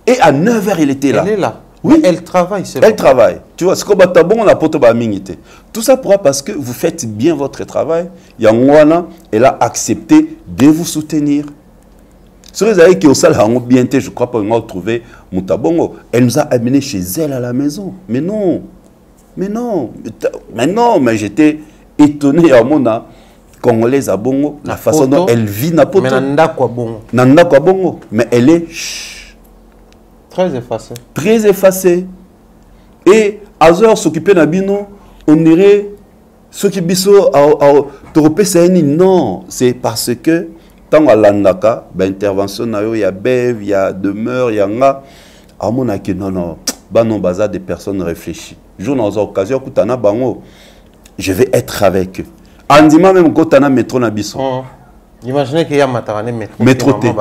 Et à 9h, elle était là. Elle est là. Oui, elle travaille. Elle travaille. Tu vois, c'est comme bon, on a porté ba mingité. Tout ça pourra parce que vous faites bien votre travail. Yangwana, elle a accepté de vous soutenir. Sur les aïeux qui ont ça, bien été, je crois pas qu'on a trouvé Moutabongo. Elle nous a amené chez elle à la maison. Mais non, mais j'étais étonné à mon Congolaise à Bongo, la façon dont elle vit na poto. Mais Bongo. Mais elle est très effacée. Très effacée. Et à heure s'occuper d'Abino, on dirait ceux qui biso à non, c'est parce que tant à l'andaka, intervention il y a bev, il y a demeure, il y a nga, à mon avis non, non bazar des personnes réfléchies. Jour dans une occasion kutana bango, je vais être avec eux. Andima même kotana métro na biso. Imaginez qu'il y a Matarane métro. Métro T.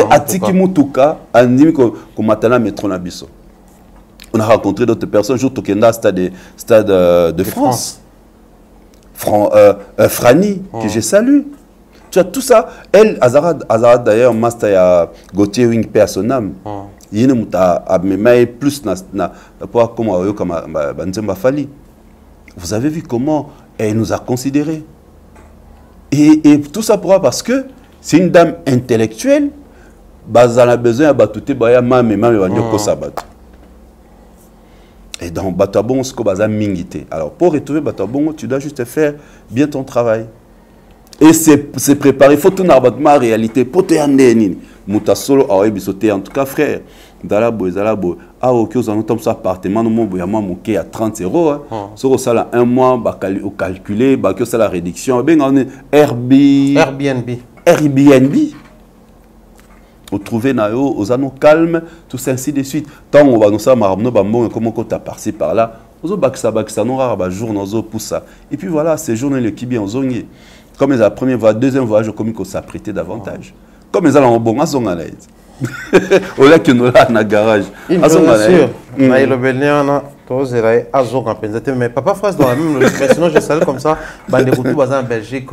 Atiki Mutuka, Andimi ko matana métro na biso. On a rencontré d'autres personnes, jour Tokenda, stade de France. Franny, que je salue. Tu as tout ça. Elle, Azara d'ailleurs, master ya Gauthier Wing Personam. Il y a plus comme Fali. Vous avez vu comment elle nous a considérés. Et tout ça pourra parce que c'est une dame intellectuelle. Elle a besoin de battre baya mame ko sabat. Et dans Batabon, ce qu'on a mingité. Alors pour retrouver Batabon, tu dois juste faire bien ton travail. Et c'est préparé. Il faut tout n'abattre réalité. Pour te amener, Mouta solo a bisoté en tout cas frère. Dalabo, ah ok, vous en avez un appartement, nous avons à 30 €. Sur ça là un mois, bah calculer, bah que c'est la réduction. Ben on est Airbnb. Vous trouvez nayo, aux anneaux calmes, tout ça ainsi de suite. Tant on va nous ça marabno bambo comment qu'on t'a par-ci par-là. Aux baksa non rare jour dans pour ça. Et puis voilà, ces journées le qui bien en zone. Comme les première voyage, deuxième voyage, comme qu'on s'apprêtait davantage. Comme les allons bon à son alaise. Au lieu que nous là dans garage. Bien sûr. na ilobeliana tozela azo compensate mais papa phrase dans la même logique mais sinon je salue comme ça bande tout bazan en Belgique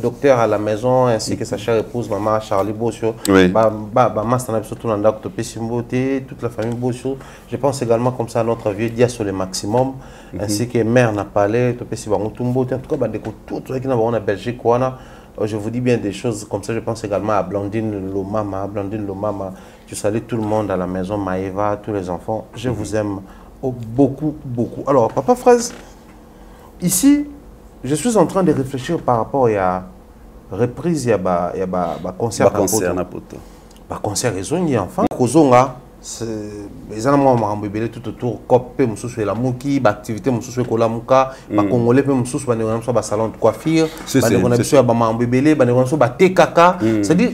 docteur à la maison ainsi que sa chère épouse maman Charlie Bossio ba master na surtout nanda ko pesimboté toute la famille Bossio je pense également comme ça notre vieux dia sur le maximum ainsi que mère n'a parlé to pesi bango tumbo en tout cas bande ko tout qui na en Belgique wana je vous dis bien des choses comme ça je pense également à Blandine Lomama je salue tout le monde à la maison Maëva tous les enfants je vous aime beaucoup. Alors, Papa Fraise, ici, je suis en train de réfléchir par rapport à reprise, il y a concert. Concert, ils ont enfant. Les animaux m'ont embêté tout autour, cop, moussous la mouki, activité moussous la mouka, congolais moussous ba salon de coiffure, c'est-à-dire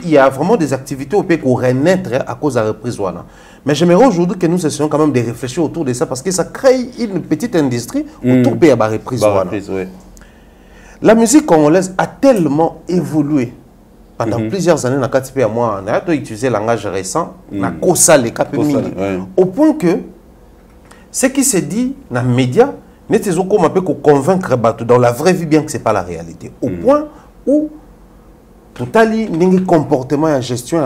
il y a vraiment des activités au pays qui renaître à cause de la reprise. Mais j'aimerais aujourd'hui que nous essayons quand même de réfléchir autour de ça parce que ça crée une petite industrie autour de la reprise. La musique congolaise a tellement évolué. Pendant plusieurs années, on a utilisé le langage récent, au point que ce qui se dit dans les médias, n'est pas convaincre dans la vraie vie, bien que ce n'est pas la réalité. Au point où, tout à l'heure, comportement et gestion,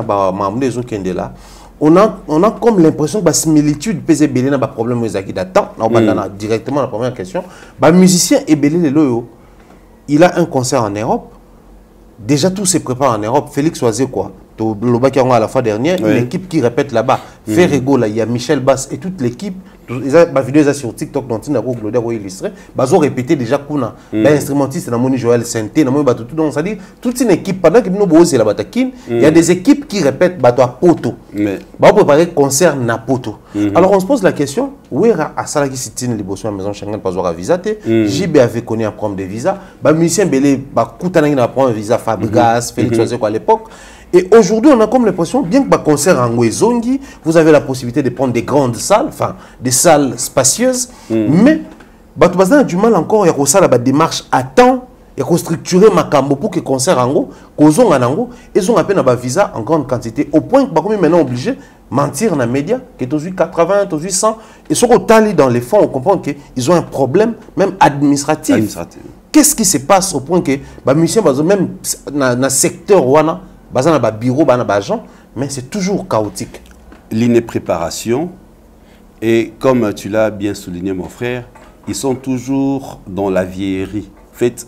on a comme l'impression que la similitude peut être dans le problème directement la première question. Le musicien est belé il a un concert en Europe. Déjà, tout se prépare en Europe. Félix Oisé, quoi. À la fois dernière, l'équipe qui répète là-bas. Ferrego, là, il y a Michel Bass et toute l'équipe. Ma vidéo est sur TikTok, dont il a illustré. Ils ont répété déjà qu'on a l'instrumentiste, Joël Sainté, donc ça dit toute une équipe. Pendant que nous là-bas, il y a des équipes qui répètent à Poto. On préparer concert na Poto. Alors on se pose la question où est à Salaki Sitine, les bossons à la maison Schengen, pas avoir visa. JB avait connu un problème de visa. Musicien Belé, Koutana a pris un visa Fabregas, Félix Oisé à l'époque. Et aujourd'hui, on a comme l'impression, bien que le concert en Ngwezongi, vous avez la possibilité de prendre des grandes salles, enfin des salles spacieuses, mais vous avez du mal encore, il y a une démarche à temps, il y a structurer ma cambo pour que le concert en Ngo, ils ont à peine un visa en grande quantité, au point que vous êtes maintenant obligé de mentir dans les médias, que tu as 80, tu as 100, et sur le dans les fonds, on comprend qu'ils ont un problème, même administratif. Qu'est-ce qui se passe au point que les musiciens, même dans le secteur Wana, bureau, mais c'est toujours chaotique. L'inépréparation, et comme tu l'as bien souligné mon frère, ils sont toujours dans la vieillerie. En fait,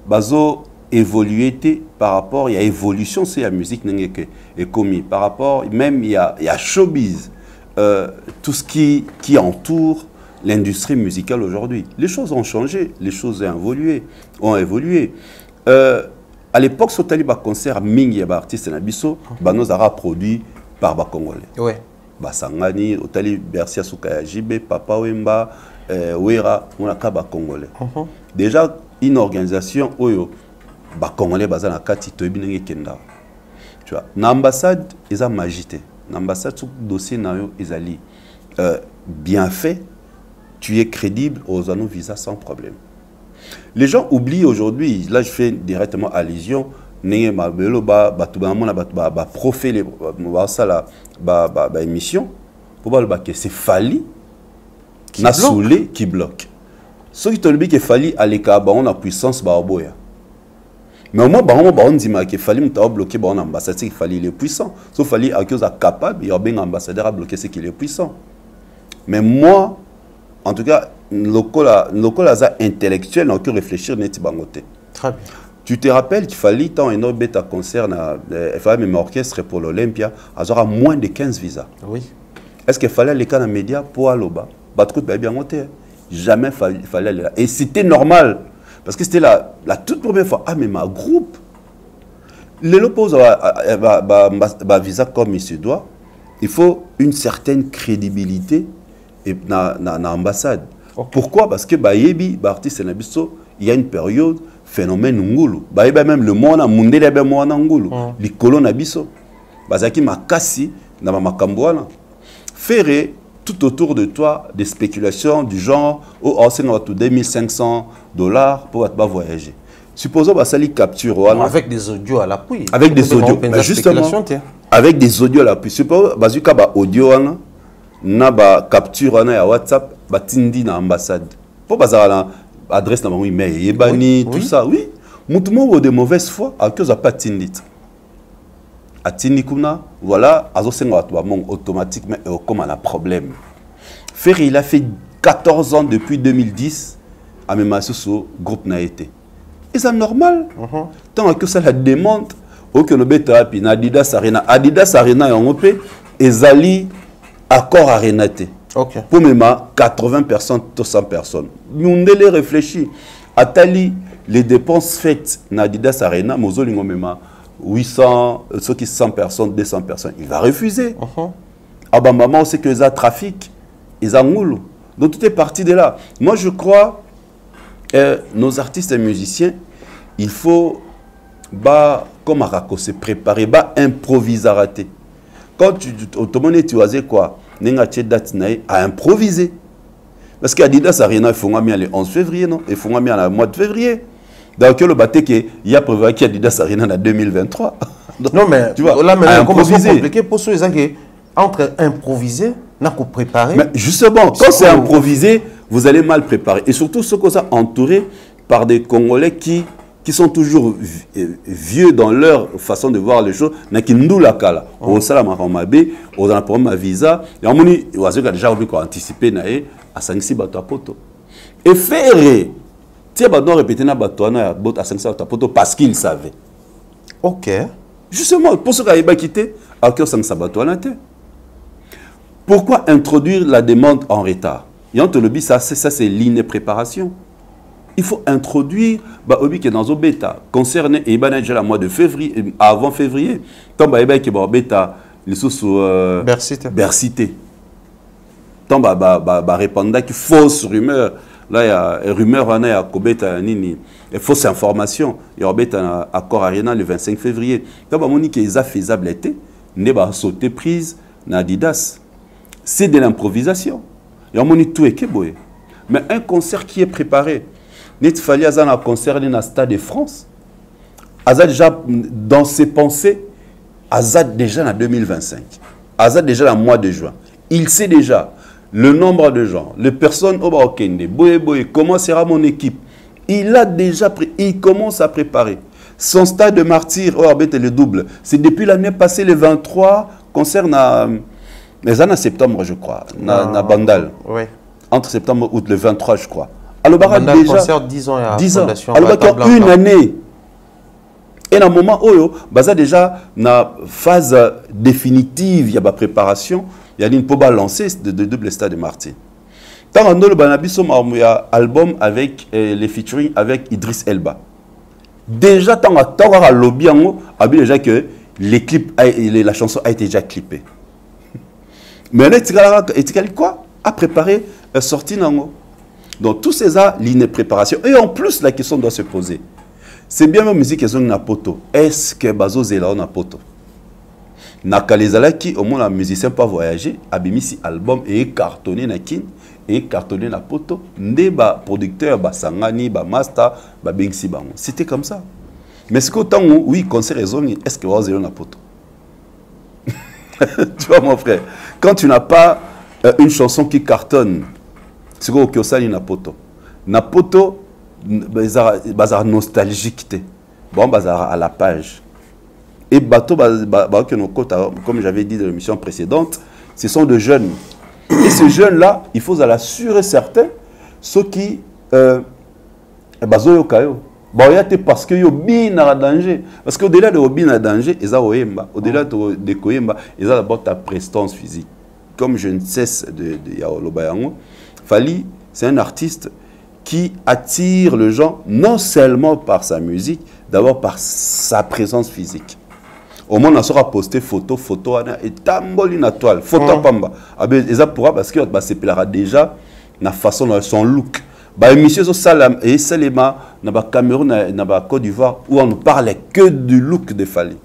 bazo évolué par rapport, il y a évolution, c'est la musique est commis. Par rapport, même il y a showbiz, tout ce qui entoure l'industrie musicale aujourd'hui. Les choses ont changé, les choses ont évolué. À l'époque, sur le concert, Mingi et artistes Nabiso, nous avons produit par les Congolais. Oui. Basangani, Otali Bersia Soukaya Jibé, Papa Wemba, Wera, on a Congolais. Déjà, une organisation où les Congolais sont en Kati, Kenda. Tu vois, l'ambassade, ils ont magité. L'ambassade, tout dossier, ils ont bien fait, tu es crédible aux anneaux visa sans problème. Les gens oublient aujourd'hui, là je fais directement allusion, profil émission pour voir que c'est Fali na soulé qui bloque. Ce qui te dit que Fali a les cas on a puissance baoboya. Mais au moins on dit que Fali m'a bloqué on ambassade c'est Fali il est puissant. Sauf Fali à cause capable il y a bien ambassadeur à bloquer c'est qu'il est puissant. Mais moi en tout cas local intellectuel on peut réfléchir net bangoté. Très bien. Tu te rappelles qu'il fallait tant un autre bêta concert il fallait même orchestre pour l'Olympia à moins de 15 visas. Oui. Est-ce qu'il fallait les cas dans les médias pour aller là-bas? Bien monté. Jamais fallait aller là. Et c'était normal parce que c'était la toute première fois. Ah mais ma groupe les lopos visa comme il se doit. Il faut une certaine crédibilité dans l'ambassade. Okay. Pourquoi? Parce que Bayebi, artiste Nabiso, il y a une période, phénomène Ngulu. Bayebi même le monde, Mundele be monde Ngulu. Les colons Nabiso. Bazaki makasi, na makamboana. Faire tout autour de toi des spéculations du genre, oh, c'est notre $2500 pour voyager. Supposons que ça capture. Avec des audios à l'appui. Avec des audios. Justement, avec des audios à l'appui. Supposons que audio na ba capture na ya WhatsApp batindi na ambassade pour bazala na adresse na bango email yebani tout ça oui mutu mo de mauvaise foi a cause pas tindit atindi kuna voilà azosenga watu ba mong automatiquement et comme un problème Ferry il a fait 14 ans depuis 2010 à même ce groupe n'a été et c'est normal tant que ça la demande aucun beta puis Adidas Arena en op ezali accord Arena te pour même 80 personnes 100 personnes nous devons réfléchir à tali les dépenses faites dans Adidas Arena mozolingo même 800 ceux qui 100 personnes 200 personnes il va refuser ah bah maman c'est que ça trafic ils ont moulu donc tout est parti de là moi je crois nos artistes et musiciens il faut bah comme Arako se préparer bah improviser rater quand tu as quoi nenga date à improviser parce qu'Adidas Arena il faut bien le 11 février non il faut bien le mois de février donc le baté que il y a prévu qu'il Adidas Arena en 2023 donc, non mais tu vois là maintenant c'est compliqué pour ceux qui entre improviser n'a qu'à préparer mais justement quand c'est improvisé vous allez mal préparer et surtout ceux qui sont entourés par des Congolais qui sont toujours vieux dans leur façon de voir les choses, n'a qui nous la cala. Au salam mabe, au dans problème visa, et on moni oiseau qui a déjà anticipé naé à 5-6 bateaux à poto. Et faire tiens bah non répéter na bateau na à 5-6 bateaux à poto parce qu'il savait. OK. Justement pour ceux qui a quitté à cœur 5 bateaux na te. Pourquoi introduire la demande en retard? Et on te le dit ça c'est ligne préparation. Il faut introduire obi qui est dans un bêta concerné et déjà le mois de février avant février tant bah qui est bêta les sous Bercité tant bah répondant qui fausse rumeur là il y a rumeur on a kobeta nini et fausse information il y a bêta accord Arena le 25 février tant bah moni qui est faisable été ne ba sauter prise na Adidas c'est de l'improvisation il y a moni tout est keboé mais un concert qui est préparé il fallait un concert dans le Stade de France. Azad déjà dans ses pensées, Azad déjà en 2025. Azad déjà en mois de juin. Il sait déjà le nombre de gens, les personnes au Baokende, comment sera mon équipe. Il a déjà pris, il commence à préparer. Son stade de martyr, le double. C'est depuis l'année passée, le 23, concert les années septembre, je crois, na Bandal. Oui. Entre septembre et août, le 23, je crois. Alors, déjà concert 10 ans à 10 ans. Fondation Alors, une année. Et dans le moment où baza déjà na phase définitive, il y a la préparation, il y a une poba lancée de double stade de Martin. Tant on a le banabiso album avec les featuring avec Idriss Elba. Déjà tant à lobby a déjà que les clips la chanson a été déjà clippée. Mais là tu quoi à préparer sortie nango. Donc, tous ces lignes de préparation. Et en plus, la question doit se poser. C'est bien ma musique qui est na poto. Est-ce que Bazo Zela na poto? Nakalezala qui, au moins, la musicien pas voyager, abimisi album et cartonné na kin, et cartonné na poto. Ndeba producteur, ba sangani, ba master, ba bengsi bango. C'était comme ça. Mais c'est qu'autant, oui, concert et zone, est-ce que Bazo Zela na poto? Tu vois, mon frère, quand tu n'as pas une chanson qui cartonne, c'est quoi que ça na poto bazar nostalgique bon bazar à la page et bateau comme j'avais dit dans l'émission précédente ce sont de jeunes et ces jeunes là il faut l'assurer certains ceux qui bazoyo kayo parce que yo bina danger parce que au-delà de bina danger ils ont oyemba au-delà de koyemba ils ont d'abord ta prestance physique comme je ne cesse de Yaolobayango. Fally, c'est un artiste qui attire les gens non seulement par sa musique, d'abord par sa présence physique. Au moins, on sera posté photo, et tamboli na toile, photo pamba. Et ça pourra parce que c'est déjà la façon de son look. Émission sur Salam et Salema, na Cameroun, na Côte d'Ivoire, où on ne parle que du look de Fally.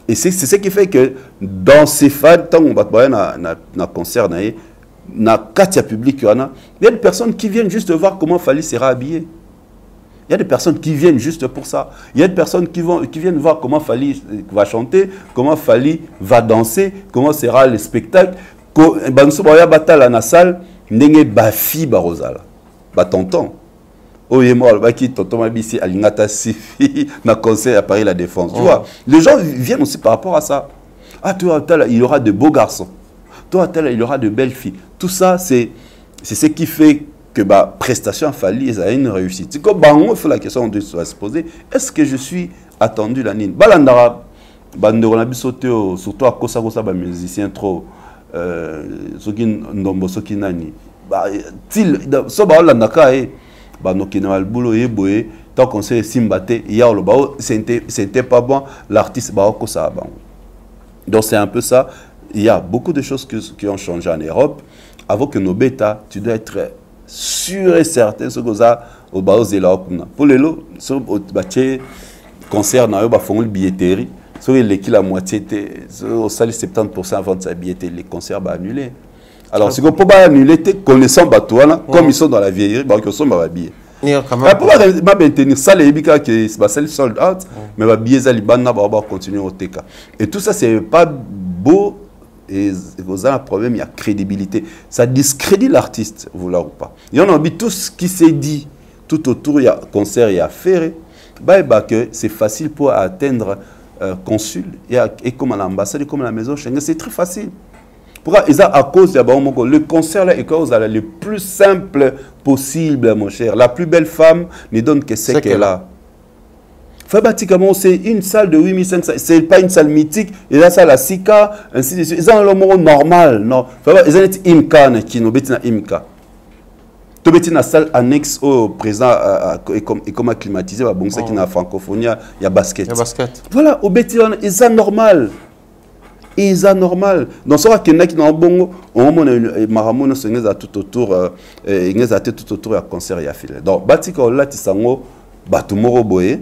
Et c'est ce qui fait que dans ces fans, tant qu'on va na concert, na Katia public, il y a des personnes qui viennent juste voir comment Fally sera habillé. Il y a des personnes qui viennent juste pour ça. Il y a des personnes qui viennent voir comment Fally va chanter, comment Fally va danser, comment sera le spectacle, banso ba ya batala na salle ndenge ba fi ba rozala ba tonton oye moi ba ki tonton mabisi alingata sifi na conseil à Paris la Défense. Tu vois, les gens viennent aussi par rapport à ça. Ah toi il y aura de beaux garçons. Toi il y aura de belles filles. Tout ça c'est ce qui fait que bah prestation Fally ça a une réussite. C'est comme bango, il faut la question de se poser, est-ce que je suis attendu la nine balandara bande on a bisoté surtout à cause ça ba musicien trop soki ndombo soki nani ba til so ba la naka e ba no kina boulot e boye tant qu'on sait simbate ya lo ba c'était pas bon l'artiste ba ko ça ba. Donc c'est un peu ça, il y a beaucoup de choses qui ont changé en Europe. Avant que nos bêtas, tu dois être sûr et certain ce que ça au bas de la pour les lots sur le concert na yo ba fongol billetterie sur la moitié au salle 70% avant de sa billetterie les concerts ba annulés. Alors c'est que pour pas annuler tes connaissants batouana comme ils sont dans la vieillerie ba que sont ba billet pour pas maintenir ça les bika que c'est pas sold out mais ba billet za libana ba continuer au TK et tout ça c'est pas beau. Et vous avez un problème, il y a crédibilité. Ça discrédite l'artiste, vous là ou pas. Il y en a tout ce qui s'est dit tout autour, il y a concert, il y a affaire. Que c'est facile pour atteindre consul et comme à l'ambassade, comme à la maison Schengen, c'est très facile. Pourquoi? À cause de le concert là est le plus simple possible, mon cher. La plus belle femme ne donne que ce qu'elle a. Fabriquement, c'est une salle de 8500, c'est pas une salle mythique, et là, ça la Sika, ainsi de suite. Ils ont le mot normal, non. Ils ont été Imka, qui nous bêtent Imka. Tu bêtes une salle annexe au présent, et comme acclimatisé, bon, ça qui n'a francophonie, il y a basket. Voilà, au bêtes, ils ont normal. Ils ont normal. Donc, ça va qu'il y en a qui n'ont bon, on a Maramon, c'est à tout autour, il y a tout autour, il y a concert, il y a fil. Donc, Batika, là, tu sango, Batumoro Boye.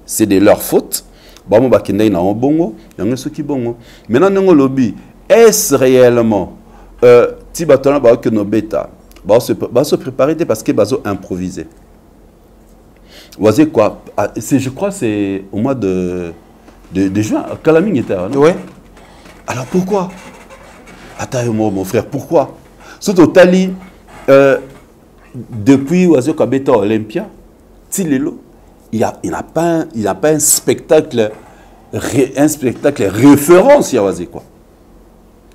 C'est de leur faute. Maintenant, est-ce réellement que nos bêtas se préparer parce qu'ils vont improviser? Je crois que c'est au mois de juin. Calamine était là. Oui. Alors pourquoi? Attends, mon frère, pourquoi? Surtout Tali, depuis Oiseau Kabeta Olympia, Tilelo. Il n'a pas un spectacle référence, quoi.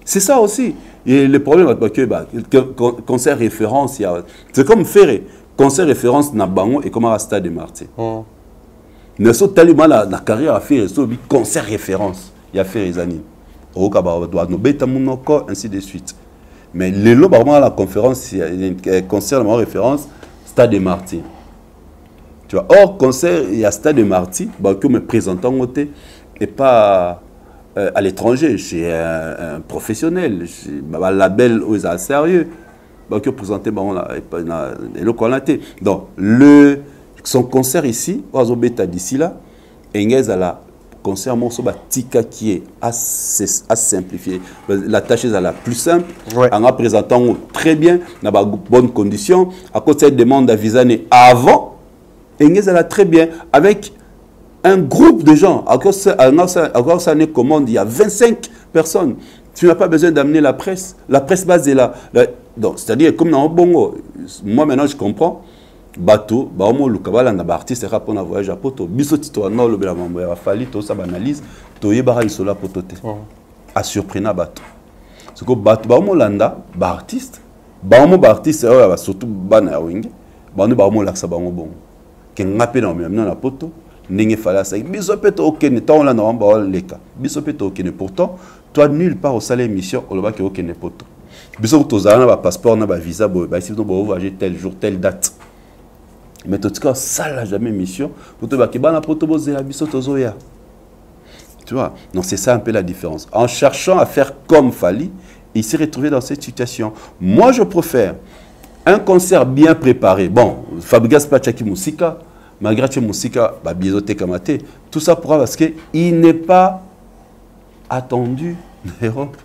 C'est ça aussi. Et le problème que concert référence, c'est comme faire concert référence na bango et comme à Stade de Martyrs. Mais ce tellement la carrière à faire concert référence, il y a fait les années. Au Kabar doit nous bêta mon corps ainsi de suite. Mais le lot à la conférence, il y a un concert de référence Stade de Martyrs. Tu vois, hors concert, il y a Stade de Martyrs, que me présentant côté et pas à l'étranger, chez un professionnel, chez un label où ils sont sérieux, que présenter donc son concert ici, au bêta d'ici là, et il y a la concert morceau tika qui est assez simplifié. La tâche est la plus simple. Ouais. En présentant très bien, dans de bonnes conditions. À cause de cette demande à visa avant. Et elle a très bien, avec un groupe de gens, à cause de ça commande, il y a 25 personnes. Tu n'as pas besoin d'amener la presse base est là. C'est-à-dire, comme dans un bongo, moi maintenant je comprends, bateau, le cabal en artiste sera pour un voyage à Poto. Bisotito, non, le Bélamambo, il a fallu tout ça banalise, toye bara isola potote. À surprendre bateau. Ce que bateau, landa, artiste, artiste, surtout bana wing, bateau, l'accès bon. Qu'un appel dans la poto, n'ayez pas la salle. Bisopeto aucun temps là non ba leka. Bisopeto aucun pourtant toi nulle part au salaire mission au bas que aucun poto. Bisopeto zana ba passeport na ba visa ba ici donc voyager tel jour telle date. Mais tout cas ça là jamais mission pour te ba ke bana poto boze la bisoto zoya. Tu vois? Donc c'est ça un peu la différence. En cherchant à faire comme Fally, il s'est retrouvé dans cette situation. Moi je préfère un concert bien préparé. Bon, Fabregas Pachaki Musika, Magrache Musika, Bizote Kamate, tout ça pourra parce qu'il n'est pas attendu en Europe.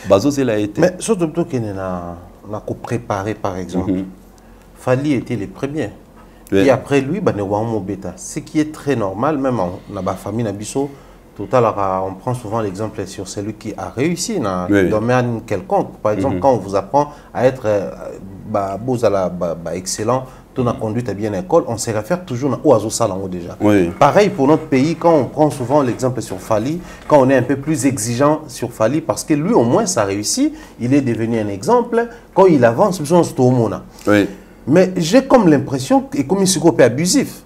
Bazos, il a été. Mais surtout qu'il n'a préparé, par exemple. Fally était le premier. Et après lui, Beta. Ce qui est très normal, même dans la famille Nabiso, Tout à l'heure, on prend souvent l'exemple sur celui qui a réussi dans Oui. un domaine quelconque. Par exemple, quand on vous apprend à être excellent, tout la conduite à bien l'école, on se réfère toujours au Azo Salango déjà. Oui. Pareil pour notre pays, quand on prend souvent l'exemple sur Fali, quand on est un peu plus exigeant sur Fali, parce que lui au moins ça réussit, il est devenu un exemple, quand il avance, c'est tout le monde. Oui. Mais j'ai comme l'impression, et comme il se coupe abusif,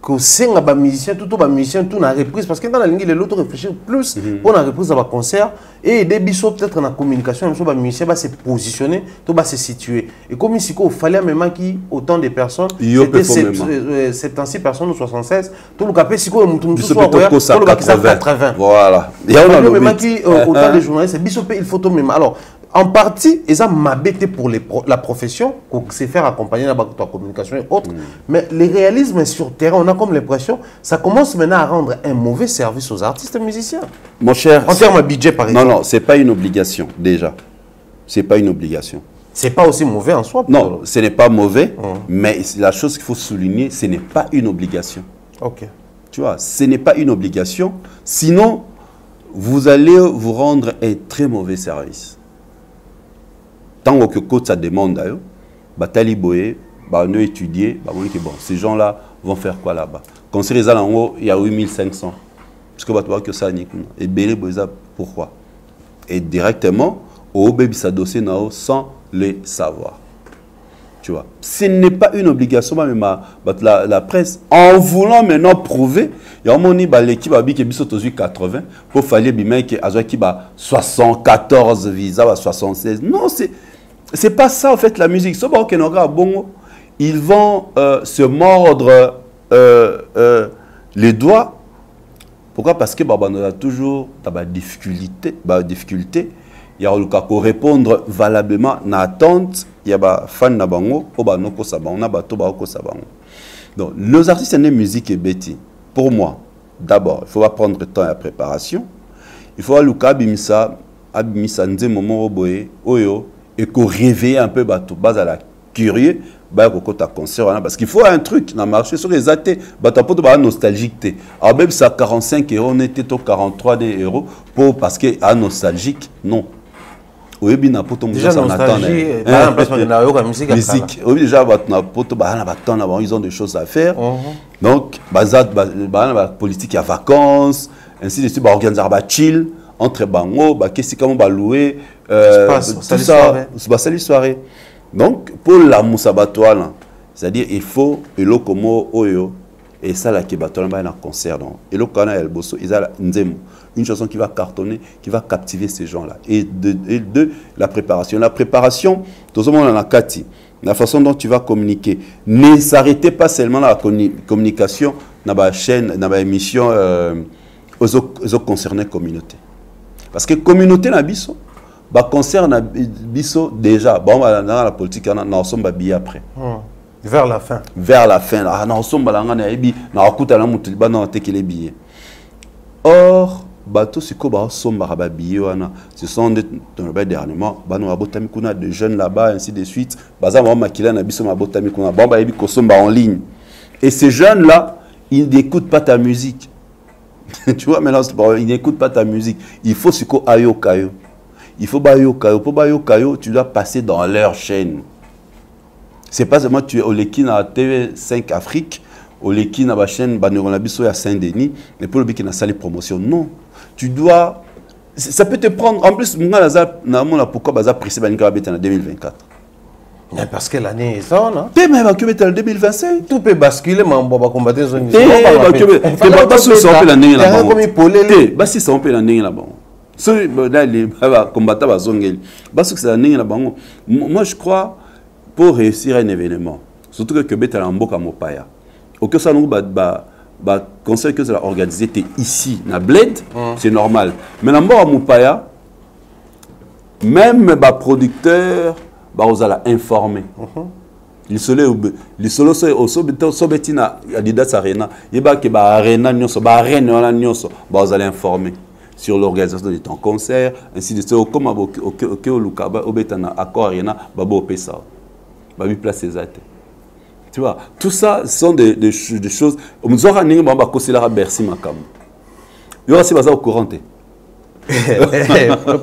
que c'est un musicien, tout na reprise, parce que dans la ligne, l'autre réfléchir plus pour la reprise de concert, et des bisous peut-être dans la communication, le musicien va se positionner, tout va se situer. Et comme il fallait même qu'il autant de personnes, c'était 76 personnes ou 76, tout le capé, si on tout le 80. Voilà. Il y a même qui autant de journalistes, il faut tout même. Alors, en partie, ils ont m'abêté pour la profession, pour se faire accompagner dans la communication et autres. Mais le réalisme sur terrain, on a comme l'impression, ça commence maintenant à rendre un mauvais service aux artistes et musiciens. Mon cher. En termes de budget, par exemple. Non, ce n'est pas une obligation, déjà. Ce n'est pas une obligation. Ce n'est pas aussi mauvais en soi. Non, ce n'est pas mauvais, mais la chose qu'il faut souligner, ce n'est pas une obligation. Ok. Tu vois, ce n'est pas une obligation. Sinon, vous allez vous rendre un très mauvais service. Tant que côté ça demande d'ailleurs, Batali Boé, nous étudier, bon, ces gens-là vont faire quoi là-bas? Quand c'est les alentours, il y a 8500. Parce que tu vois que ça, et Bélé Boéza, pourquoi? Et directement, au bébé ça dossier sans le savoir. Tu vois, ce n'est pas une obligation, mais la presse, en voulant maintenant prouver, il y a un moment l'équipe qui a 80 pour faire que 74 visas, 76. Non, c'est pas ça en fait la musique. Ils vont se mordre les doigts. Pourquoi? Parce que on a toujours des difficultés. Il y a le répondre valablement à l'attente. Il y a des fans na bango, donc, nos artistes de musique et bêtis. Pour moi, d'abord, il faut prendre le temps à la préparation. Il faut abimisa moment oyo et qu'on réveille un peu bateau, base à la curieux, concert parce qu'il faut un truc dans le marché sur les athées, nostalgique. Alors même ça 45 €, on était au 43 € parce que nostalgique, non. Déjà, nostalgie, musique. Oui, déjà, ils ont des choses à faire. Donc, politique, il y a vacances, ainsi de suite, organiser chill, entre bango, qu'est-ce qu'on louer, tout ça, salut soirée. Donc, pour la moussabatoile, c'est-à-dire, il faut, et le como oyo, et ça, là, qui est un concert. Et le canal, el bosso, ils ont une chanson qui va cartonner, qui va captiver ces gens-là. Et de la préparation. La préparation, tout le monde en a kati. La façon dont tu vas communiquer. Ne s'arrêtez pas seulement dans la communication, dans la chaîne, dans l'émission, aux concernés communauté. Parce que communauté, na biso, concerne biso déjà. Bon, dans la politique, on a ensemble habillé après. Vers la fin. Vers la fin. Or, bateau siko somba billets ce sont des dernièrement des jeunes là-bas ainsi de suite en ligne et ces jeunes là ils n'écoutent pas ta musique. Tu vois maintenant ils n'écoutent pas ta musique. Il faut siko ayo kayo. Il faut bayo kayo pour bayo kayo tu dois passer dans leur chaîne. C'est pas seulement tu es au Leki na TV5 Afrique, au Leki na ba chaîne Banerabiso à Saint-Denis, mais pour le Biki na salle promotion. Non, tu dois. Ça peut te prendre. En plus, pourquoi Baza pressé Banika en 2024? Mais parce que l'année est ça, non? Tu même en 2025. Tout peut basculer, mais on va combattre les zones. Tu pas si ça peut l'année là. Si ça peut l'année là. Ceux qui combattent la zone. Parce que c'est l'année là. Moi, je crois. Pour réussir un événement, surtout que Québec est en Mboka Mopaya, au que ça nous conseil que ça organisé ici, na Bled, c'est normal. Mais en Mboka Mopaya, même les producteurs, ils allons informer. Les solos au Sobetina, Adidas Arena, il y a des arena, ils allons informer sur l'organisation de ton concert, ainsi de suite. Comme au Lukaba, au Betana, Accord Arena, Babo Pesa. Tu vois, tout ça sont des choses. Il y aura aussi au courant. Pour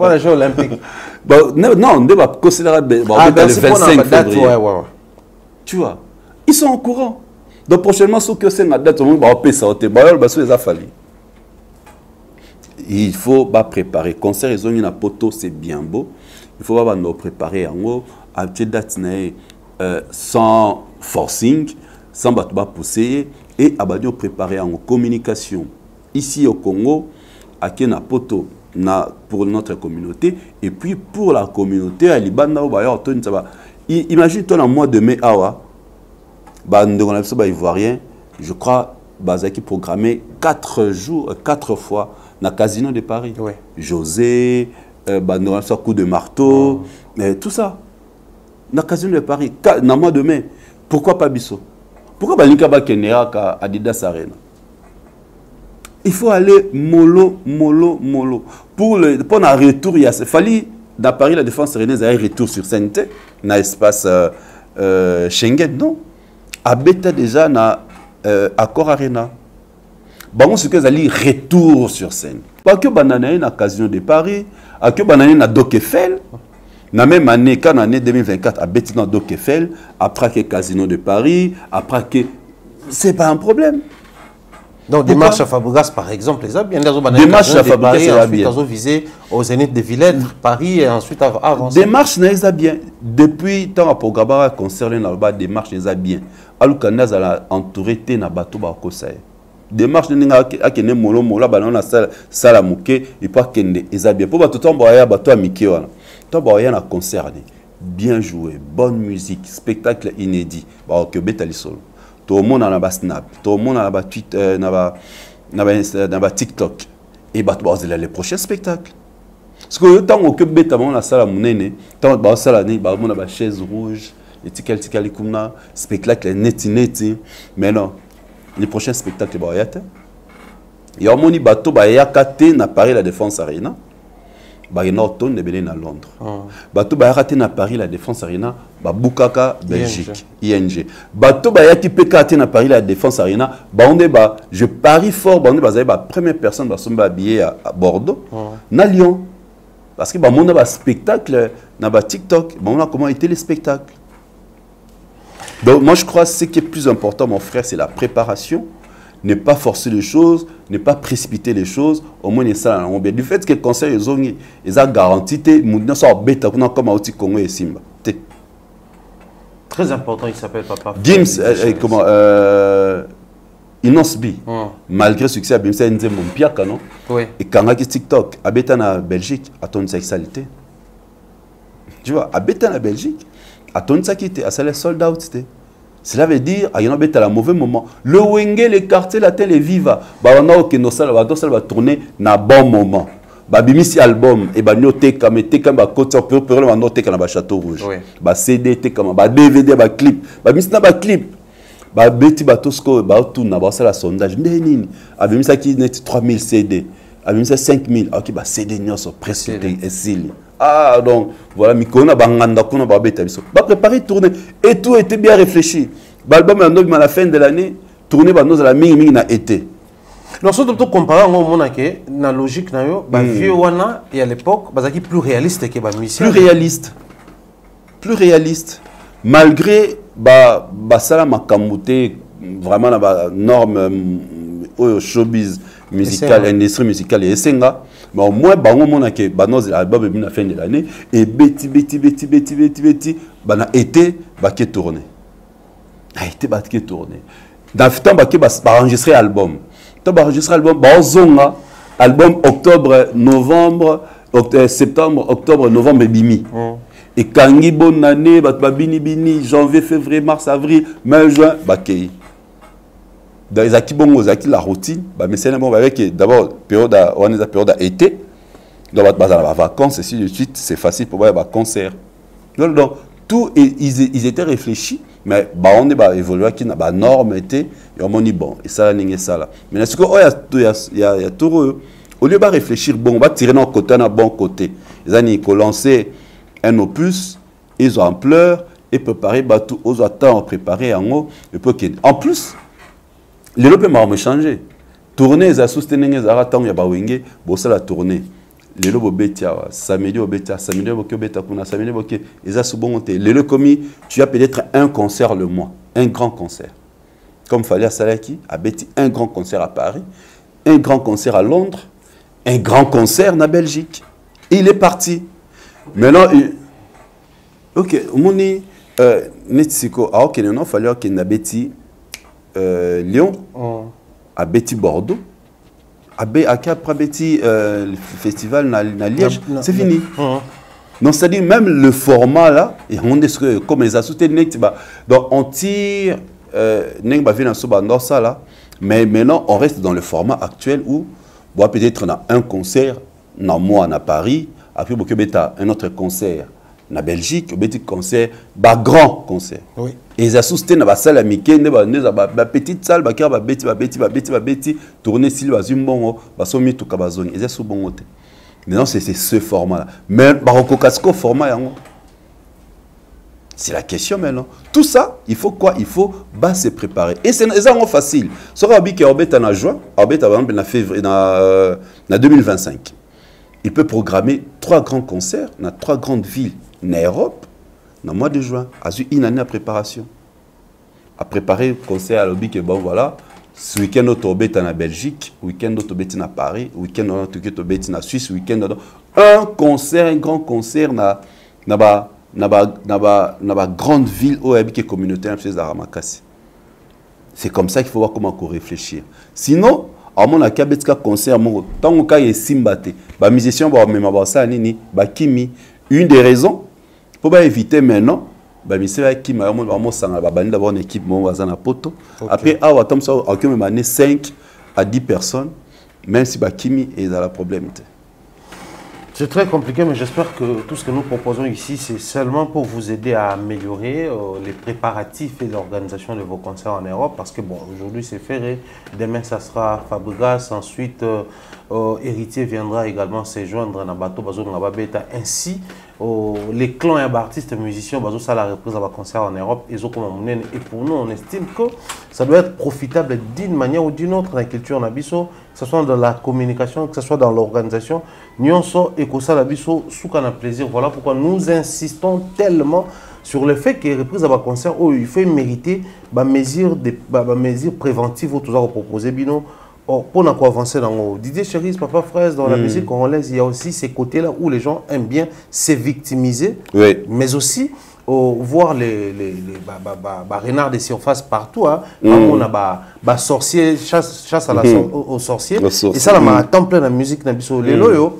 les Jeux Olympiques. Non, on va considérer le 25 février. Tu vois, ils sont au courant. Donc prochainement, ce que c'est la date, on va payer ça. Il faut préparer. Concert, ils ont une poto, c'est bien beau. Il faut nous préparer en haut, à petite date, sans forcing, sans pousser, et à préparer en communication. Ici au Congo, à Kena poto pour notre communauté, et puis pour la communauté, à Libana, imagine toi, en mois de mai, Ivoirien, je crois, qui programmé 4 fois dans le casino de Paris. Oui. José, coup de marteau, tout ça. Dans le casino de Paris, dans le mois de mai. Pourquoi pas Bisso? Pourquoi pas Kenea à Adidas Arena? Il faut aller mollo. Pour le retour, il fallait, dans Paris, la défense arénaise a un retour sur scène, dans l'espace Schengen, non? À Beta déjà, dans Accor Arena. Bon, ce que vous allez retour sur scène. Pas que banane na Casino de Paris, à que banane na Doc Eiffel. La même année, quand l'année 2024 a bêti dans Doc Eiffel, après que Casino de Paris, après que c'est pas un problème. Donc des marches à Fabregas par exemple, les bien des marches à Fabregas, c'est bien. Ensuite, visé au Zénith de Villette, Paris et ensuite avancer. Des marches n'est bien. Depuis tant à programme concernant là-bas des marches n'est bien. Alors qu'on a entouré na bateau ba kosaye. Démarche de akene molo mola banana sala muke et pas kende ezabia pour bato tomboya bato amike wana tomboya na concert bien joué, bonne musique, spectacle inédit ba que betali solo tout le monde na ba snap, tout le monde na ba Twitter na ba TikTok et bato ba les prochains spectacles parce que tant que beta na sala munene tant ba sala ni ba mona ba chaise rouge et tikal kumna spectacle neti mais non. Les prochains spectacles, il y a un bateau qui na Paris la Défense Arena. Il y a un à Londres. Bateau qui na Paris la Défense Arena, Bukaka Belgique, ING. Bateau qui peut na Paris la Défense Arena, je parie fort, la première personne qui va habillée à Bordeaux, na Lyon. Parce que on a un spectacle na TikTok, on a comment était les spectacles. Donc moi je crois que ce qui est plus important mon frère c'est la préparation, ne pas forcer les choses, ne pas précipiter les choses, au moins ça bien. Du fait que le conseil ils a garanti que ça bête comme outil Congo et Simba. Très important, il s'appelle Papa. Gims comment Inosbi malgré le succès Gims c'est un bon piaka non? Oui. Et quand on TikTok habite en Belgique à ton sexualité. Tu vois, habite en Belgique à ton sakité, à celle sold out. Cela veut dire, il y a un mauvais moment. Le Wenge, les quartiers, la télé viva. On va tourner dans bon moment. Bimisi album, et noté comme côté pour noter comme Château Rouge. CD, DVD, clip. Bimisi na clip. Beti batosko, tout na la sondage. Nini, abimisa qui net 3000 CD. Abimisa 5000. Ok, CD nyoso presque et ah, donc, voilà, Mikona, Banganda, Kuna, Babeta, va préparer, tourner. Et tout était bien réfléchi. L'album est à la fin de l'année, tourner, nous à la ming na été. Non, surtout comparé au moment où la logique, vieux wana, et à l'époque, c'est plus réaliste que les musiciens. Plus réaliste. Malgré, ça, ma kamouté, vraiment, la norme, showbiz musical, industrie musicale et Essenga. Mais au moins, on a l'album à la fin de l'année et beti, été, qui tourné. A été tourné. Dans le temps, on a enregistré l'album. On a enregistré l'album, album octobre, novembre, septembre, octobre, novembre, bimi. Et quand il y a bonne année, bini, janvier, février, mars, avril, mai, juin, dans les acquis la routine, mais c'est d'abord période d'été, dans les vacances, et de suite, c'est facile pour voir les concerts. Donc, tout, ils étaient réfléchis, mais on a évolué, la norme était, et on a dit bon, et ça, et ça là. Mais est-ce qu'il y a tout, au lieu de réfléchir, bon, on va tirer dans le côté, dans le bon côté. Ils ont lancé un opus, ils ont ampleur, et préparé, tout, ils ont préparé en haut, en plus, les lopes m'ont changé. tournée za soutenir za ratang ya bawenge bossa la tournée lelo bobetia samedi bobetia samedi bokobeta kuna samedi boké eza subongote lelo komi tu as peut-être un concert le mois, un grand concert comme Fally Salaki a bêti un grand concert à Paris, un grand concert à Londres, un grand concert en Belgique. Et il est parti. Maintenant, ok, on dit, Netsiko, ah ok, non, il fallait qu'il a bêti Lyon, a bêti Bordeaux, a bêti le festival na Liège, c'est fini. Donc, c'est-à-dire, même le format là, et on dit que comme les associés, donc on tire. Mais maintenant, on reste dans le format actuel où peut-être on a un concert dans mois à Paris, après on a un autre concert en Belgique, un concert, un grand concert. Oui. Et ils assistent dans la salle à Mickey, dans la petite salle, tourner si le bazum bon, basomi tout kabazoni, ils sont bon. Maintenant, c'est ce format-là. Mais Baroko Casco format, c'est la question maintenant. Tout ça, il faut quoi? Il faut se préparer. Et c'est facile. Si on a en juin, en février, en 2025, il peut programmer 3 grands concerts dans 3 grandes villes en Europe dans le mois de juin. Il y a une année de préparation. À préparer le concert à l'objet que bon voilà, ce week-end autre en Belgique, week-end autre en Paris, week-end autre en Suisse, week-end un concert, un grand concert dans la grande ville où il y a une communauté. C'est comme ça qu'il faut voir comment on réfléchir. Sinon, à mon avis, il y a un concert, tant qu'il y a un simbate, les musiciens vont ça, une des raisons pour éviter maintenant, les musiciens vont avoir une équipe après, on a 5 à 10 personnes, même si Kimi est dans le problème. C'est très compliqué, mais j'espère que tout ce que nous proposons ici, c'est seulement pour vous aider à améliorer les préparatifs et l'organisation de vos concerts en Europe. Parce que bon, aujourd'hui c'est Ferré, demain ça sera Fabregas, ensuite Héritier viendra également se joindre dans bateau Bazo Ngababeta. Ainsi, les clans et artistes musiciens, Bazo ça la reprise à un concert en Europe. Et pour nous, on estime que ça doit être profitable d'une manière ou d'une autre dans la culture Nabiso, que ce soit dans la communication, que ce soit dans l'organisation. Nyonso et que ça Nabiso, soukana plaisir. Voilà pourquoi nous insistons tellement sur le fait que reprise à un concert, il faut mériter des mesures préventives tout ça proposer bino. Pour avancer dans le Didier Chéris, Papa Fraise, dans la musique congolaise, il y a aussi ces côtés-là où les gens aiment bien se victimiser, oui. Mais aussi voir les renards des surfaces partout. Hein. On a sorcier, chasse à aux sorciers. Et ça, on a temps plein de musique. Les loyaux,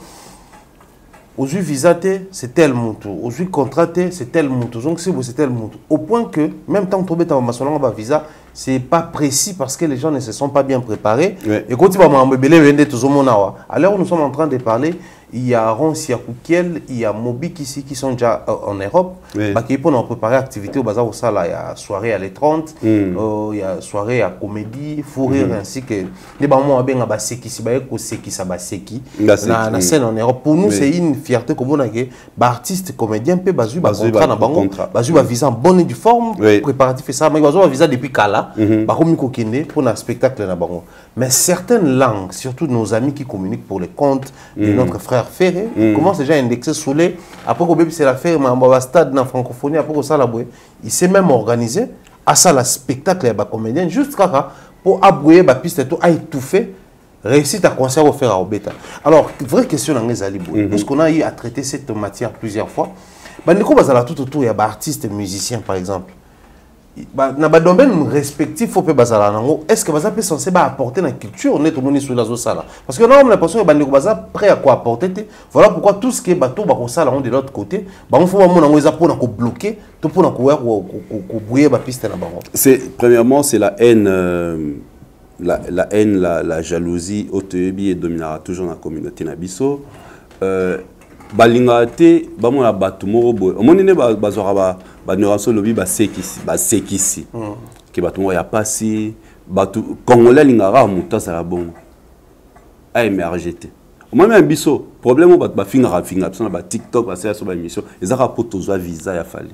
aujourd'hui visaté, c'est tel montou. Aujourd'hui contraté, c'est tel montou. Donc c'est tel montou. Au point que, même tant que tu as un visa, c'est pas précis parce que les gens ne se sont pas bien préparés. Oui. Et quand tu vas m'embêter, alors nous sommes en train de parler, il y a Ron Siakoukiel, il y a Mobik ici qui sont déjà en Europe. Oui. Qui pour préparer l'activité au bazar au Sala, il y a soirée à l'E30, il y a soirée à comédie, fou rire ainsi que les mamans bien à Baseki, si ça Baseki, la scène en Europe. Pour nous, oui. C'est une fierté comme on a que artiste comédien peut basu contrat na bango, basu visa en bonne et due forme, préparatif et ça, mais basu visa depuis Kala, baromi kokende pour un spectacle na bango. Mais certaines langues, surtout nos amis qui communiquent pour les comptes de notre frère Ferré, commencent déjà à indexer sous les. Après que c'est la faire, mais on stade dans la francophonie, après que ça la boue, il s'est même organisé à ça le spectacle et comédien juste pour abouiller la piste et tout, à étouffer, réussir à concert au faire à Obeta. Alors, vraie question dans les aliboués, parce qu'on a eu à traiter cette matière plusieurs fois. Bah, nous avons tout autour, il y a des artistes et musiciens par exemple. Dans le domaine respectif, il faut que est-ce que vous êtes censé apporter dans la culture on est tout le monde sur la zone parce que là on a l'impression que vous êtes prêt à quoi apporter. Voilà pourquoi tout ce qui est bateau de l'autre côté, il faut bloquer pour bouiller la piste. Premièrement, c'est la haine, la jalousie, et dominera toujours dans la communauté Nabiso. Balingate, bamona batumoro boy. Omonine bazora ba neuration lobby ba sekisi. Ke batumoro ya pasi, batu congolais lingara muta sala bon. A émerger. Omoni un biso, problème ba finga ba TikTok ba ça sur ba émission, ezaka poto zo visa ya fali.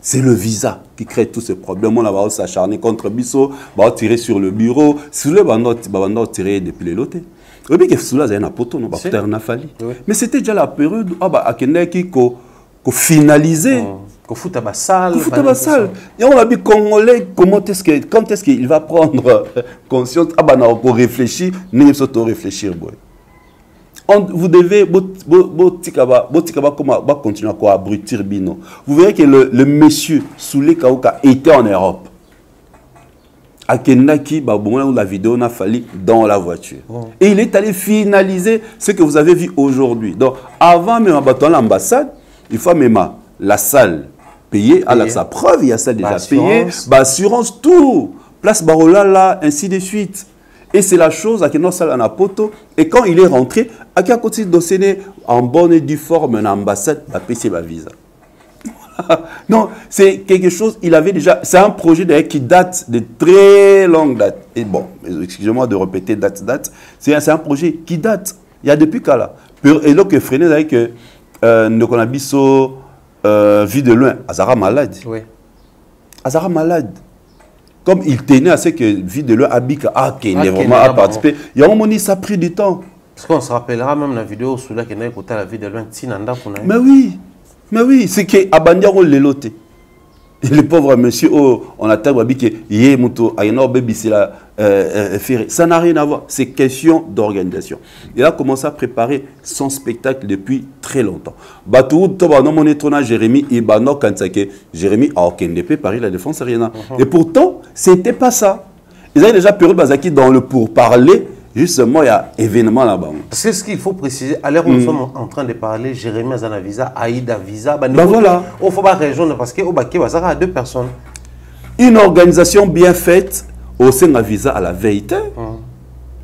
C'est le visa qui crée tous ces problèmes. On va s'acharner contre Bisso, on va tirer sur le bureau. Si vous voulez, tirer depuis les lotés. Oui, mais c'est là, il y a un poteau, non, mais c'était déjà la période où il faut finaliser. Qu'on fout à la salle. Et on a dit Congolais, quand est-ce qu'il va prendre conscience, pour réfléchir, nous devons réfléchir. Vous devez continuer à abrutir Bino. Vous verrez que le monsieur Soulé Kaouka était en Europe. À Kenaki, la vidéo n'a fallu dans la voiture. Et il est allé finaliser ce que vous avez vu aujourd'hui. Donc, avant même à l'ambassade, il faut même la salle payée, à sa preuve, il y a celle déjà payée, assurance, tout, place Barolala, ainsi de suite. Et c'est la chose à qui nous sommes en poto. Et quand il est rentré, à qui a continué de dossier en bonne et due forme en ambassade, il a payé ma visa. Non, c'est quelque chose, il avait déjà, c'est un projet qui date de très longue date. Et bon, excusez-moi de répéter date, c'est un projet qui date, il y a depuis qu'à là. Et là que Freinet avec nous on a biso vu de loin, Azara malade. Oui. Azara malade. Comme il tenait à ce que vie de loin Abika, qu'il est vraiment à participer. Il y a un moment ça a pris du temps. Parce qu'on se rappellera même la vidéo sous laquelle on a écouté la vie de loin. Mais oui, c'est que Abandia on l'a loté. Et le pauvre monsieur, on a taboué que yé muto ayano baby c'est la ça n'a rien à voir. C'est question d'organisation. Il a commencé à préparer son spectacle depuis très longtemps. Batou toba non mon étonnant Jérémy et bano kansake Jérémy a OKNDP Paris la défense rien. Et pourtant c'était pas ça. Ils avaient déjà période Bazaki dans le pourparler. Justement, il y a événement là-bas. C'est ce qu'il faut préciser. À l'heure où nous sommes en train de parler, Jérémy Azana Visa, Aïda Visa, voilà. Il faut pas réagir parce qu'au Baké, il y a 2 personnes. Une organisation bien faite au sein de Visa à la vérité.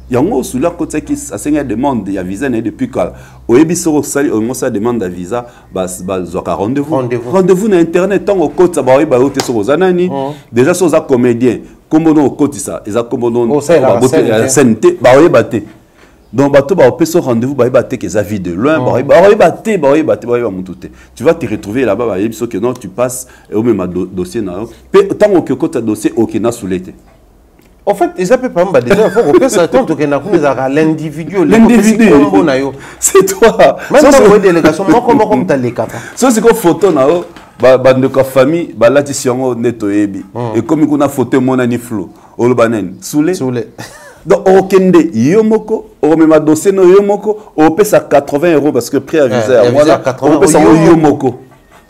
Il y a un sous la côté qui a demande il y a visa depuis quand au Ebisoro Sali au ça demande à visa rendez-vous na internet tant au côté ça va ba sur aux anani déjà sur les comédiens comme on au côté ça ils a comme on la scèneté ba baté donc bato ba au rendez-vous ba baté que ça vie de loin ba baté tu vas te retrouver là-bas ba ebiso que non tu passes au même dossier na tant au côté dossier au kina sous l'été. En fait, ils appellent pas déjà, il faut repérer ça tant que l'individu. C'est toi. Même si vous avez une délégation, comment tu as les capas. Ça, c'est une photo, de la famille, la tission netoyebi. Et comme on a photo, mon ani flou, au banen, soulé. Donc, au Kende, Yomoko, au même dossier, no Yomoko, au pèse à 80 € parce que prix à visa, on pèse à Yomoko.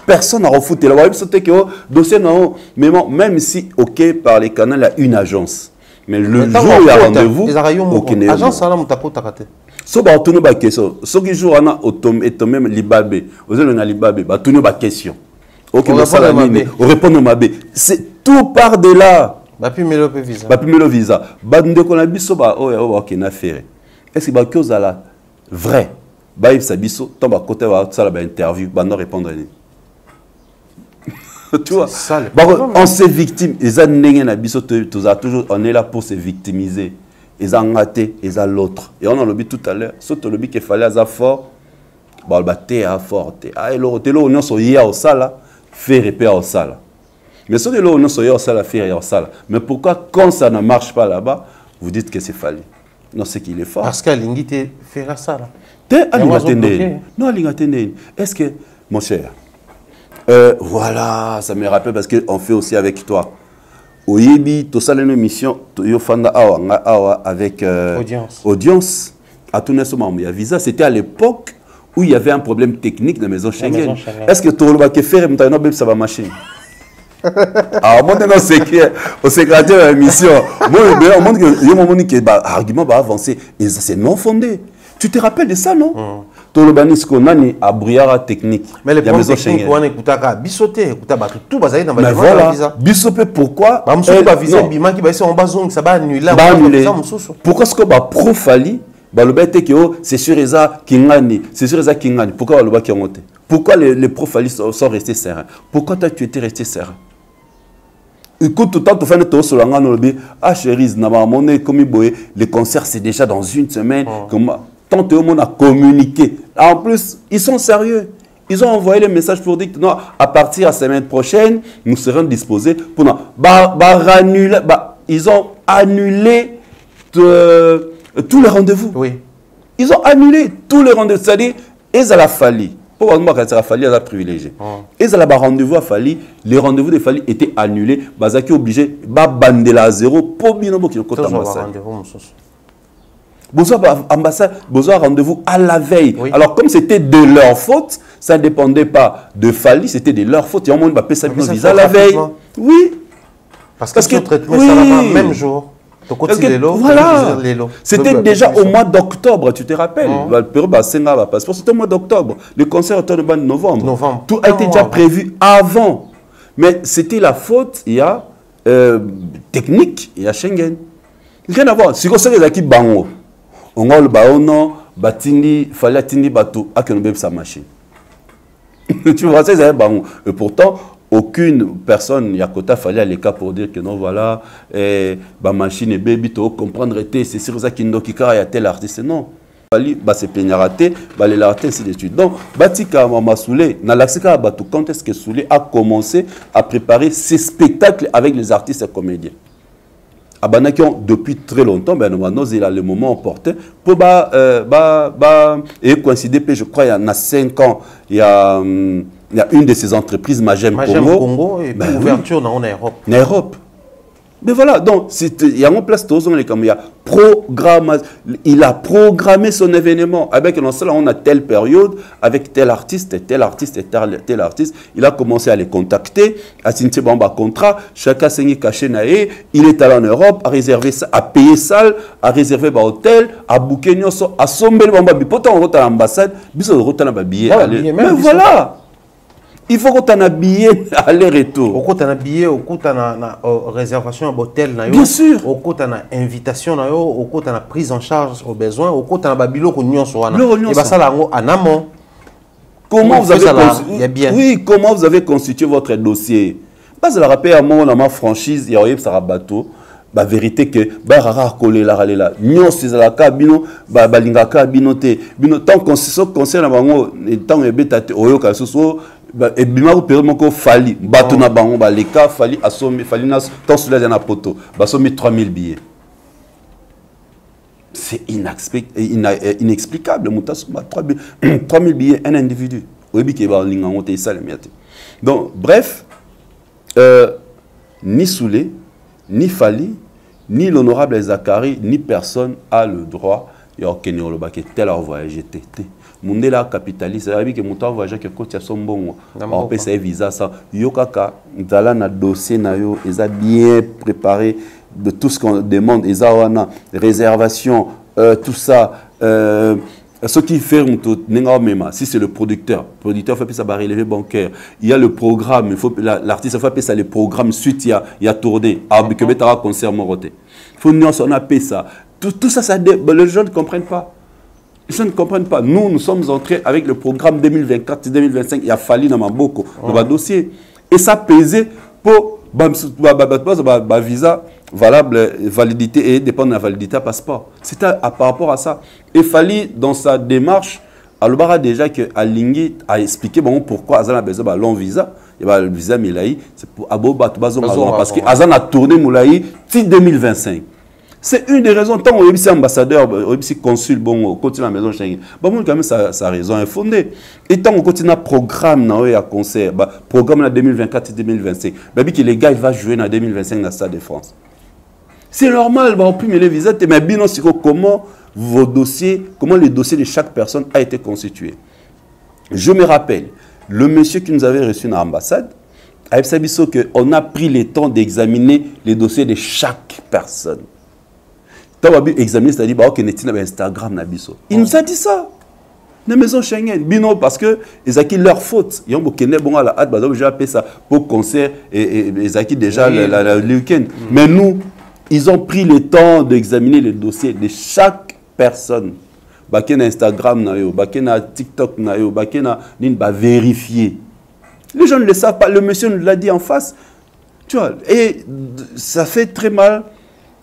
Personne n'a refouté. La web sauté que dossier non, même si ok par les canaux il y a une agence. Mais le jour où il y a rendez-vous, aucune agence ça là mutako takate. So ba tunu ba question. So qui jour ana autom et même libabé. Vous allez na libabé, ba tunu ba question. OK, on répond au mabé. C'est tout par de là. Ba pi melo visa. Ba pi melo visa. Ba ndeko na biso ba OK na faire. Est-ce que ba chose là vrai? Ba yeb sa biso, tant ba côté ba ça la interview, ba non répondre ni. Tu vois, on s'est victime. On est là pour se victimiser. Ils ont raté, ils ont l'autre. Et on a dit tout à l'heure, surtout le qu'il fallait être fort, bah fort. Ah, et l'autre, on a soyé au sala, faire repère au sala. Mais ce que l'on a soyé au sala, faire au sala. Mais pourquoi quand ça ne marche pas là-bas, vous dites que c'est fallu? Non, c'est qu'il est fort. Parce qu'à l'ingité faire ça là. Non, est-ce que, mon cher, voilà, ça me rappelle parce qu'on fait aussi avec toi. Au Yebi, tu as une émission, tu as avec audience. À tout il y a visa. C'était à l'époque où il y avait un problème technique de la maison Schengen. Est-ce que tu as fait faire ça va marcher? Alors, moi, au secrétaire de l'émission, on montre que l'argument va avancer. Et ça, c'est non fondé. Tu te rappelles de ça, non? Tout le banis qu'on a ni à brouillard technique. Mais les problèmes techniques, on écoute à bisoter, écoute à tout basé dans la visa. Bisoter pourquoi? Visa bima qui va essayer en bas zone, ça va annuler. Pourquoi est-ce que bah profali, bah le bête que c'est sur Eza Kingani, c'est sur Eza Kingani. Pourquoi le bas qui ont monté? Pourquoi les profali sont restés sereins? Pourquoi toi tu étais resté serein? Écoute, tout le temps, tu fais un tour sur la gamme, ah chérie, les concerts c'est déjà dans une semaine. Tant que le monde a communiqué. En plus, ils sont sérieux. Ils ont envoyé le message pour dire que non, à partir de la semaine prochaine, nous serons disposés pour non. Ils ont annulé tous les rendez-vous. Oui. Ils ont annulé tous les rendez-vous. C'est-à-dire, ils ont la fallu. Pourquoi ils ont fallu, ils ont privilégié. Ils ont la rendez-vous à fallu. Les rendez-vous de fallu étaient annulés. Ils ont obligé de bander à zéro pour bien qui ont côté ambassade. Besoin rendez-vous à la veille. Oui. Alors, comme c'était de leur faute, ça ne dépendait pas de Fali, c'était de leur faute. Il y a un monde qui a fait visa la veille. Oui. Parce que traitement, oui. Ça va le même jour. Voilà. C'était déjà au mois d'octobre, tu te rappelles. C'était au mois d'octobre. Le concert était au mois de novembre. Tout a été déjà prévu avant. Mais c'était la faute, il y a technique, il y a Schengen. Rien à voir. Si vous savez qui bango. On a le baono, batindi, fallait atteindre bateau, à que nous sa machine. Tu vois, c'est bon. Et pourtant, aucune personne, y a côté fallait aller cas pour dire que non, voilà, ma machine est baby, tu comprendre, c'est sur ça qu'il y a tel artiste. Non. Bah c'est peine raté, bah les raté ainsi de suite. Donc, Batika Mama Soulé, dans l'accès à Batou, quand est-ce que Soulé a commencé à préparer ses spectacles avec les artistes et comédiens? Abanakion depuis très longtemps, ben maintenant il a le moment opportun pour et coïncider, je crois il y en a 5 ans, il y a une de ces entreprises Magem Congo et ben, ouverture en Europe. En Europe. Mais voilà, donc il y a en place tous les comme il a programmé son événement avec on a telle période avec tel artiste et tel artiste et tel artiste. Il a commencé à les contacter, à signer un contrat, chacun s'est caché naé, il est allé en Europe à réserver ça, à payer salle, à réserver un hôtel, à booker à sommer le bamba pourtant on rentre à l'ambassade, biso rentre dans billet. Mais voilà. Il faut que tu aies un billet aller-retour. Au coup, tu as un billet, au coup, tu as une réservation à l'hôtel. Bien sûr. Au coup, tu as une invitation, au coup, tu as une prise en charge aux besoins, au coup, tu as un babilo qu'on y a sur et ça, là, en amont. Comment vous avez constitué votre dossier? Parce que je rappelle à moi, ma franchise, il y a eu un bateau. La vérité que rara collé la là nyon c'est la cabino balinga cabino te bino tant concerne bango tant e betate oyo ka soso et bima ko permet ko fali bato na bango ba les cas fali assomi fali na tant sur la poto ba somi 3000 billets. C'est inexplicable mutas 3000 billets un individu oyebi ke ba linga ngote ça le miate. Donc bref ni Soulé ni Fali, ni l'honorable Zakari, ni personne a le droit de tel a voyagé. Mundela capitaliste, c'est-à-dire que mon voyage que côté son bon, on peut se visa ça. Yokaka, dans na dossier na yo, ils a bien préparé de tout ce qu'on demande, ils ont réservation, tout ça. Ce qui fait si c'est le producteur fait ça relevé bancaire. Il y a le programme, l'artiste fait ça le programme suite il y a tourné à Bikebetara concert Moroté. Faut nous on a ça. Tout ça les gens ne comprennent pas. Les gens ne comprennent pas. Nous sommes entrés avec le programme 2024-2025, il a fallu dans ma boko dans le dossier et ça pesait pour visa valable, validité et dépend de la validité à passeport. C'était par rapport à ça. Il fallait dans sa démarche, Alobara déjà que Alingui a expliqué bon, pourquoi Azan a besoin d'un long visa. Il y a le visa Milaï, c'est pour Aboba parce que Azan a tourné Moulaï 2025. C'est une des raisons, tant qu'on est ambassadeur, on est consul, bon, on continue la maison Schengen. Bon, quand même, sa raison est fondée. Et tant qu'on continue un programme, à concert, programme en 2024 et 2025, que les gars, ils vont jouer en 2025 dans le Stade de France. C'est normal, on peut les visiter, mais bien comment vos dossiers, comment les dossiers de chaque personne a été constitué. Je me rappelle, le monsieur qui nous avait reçu dans l'ambassade, on a pris le temps d'examiner les dossiers de chaque personne. Quand on a examiné, c'est-à-dire qu'il y a Instagram. Il nous a dit ça. La maison Schengen. Bino, parce qu'ils ont leur faute. Ils ont bon à la hâte, j'ai appelé ça pour concert et ils ont déjà le week-end. Mais nous, ils ont pris le temps d'examiner les dossiers de chaque personne. Bakena Instagram, bakena TikTok, bakena vérifier. Les gens ne le savent pas. Le monsieur nous l'a dit en face. Tu vois, et ça fait très mal.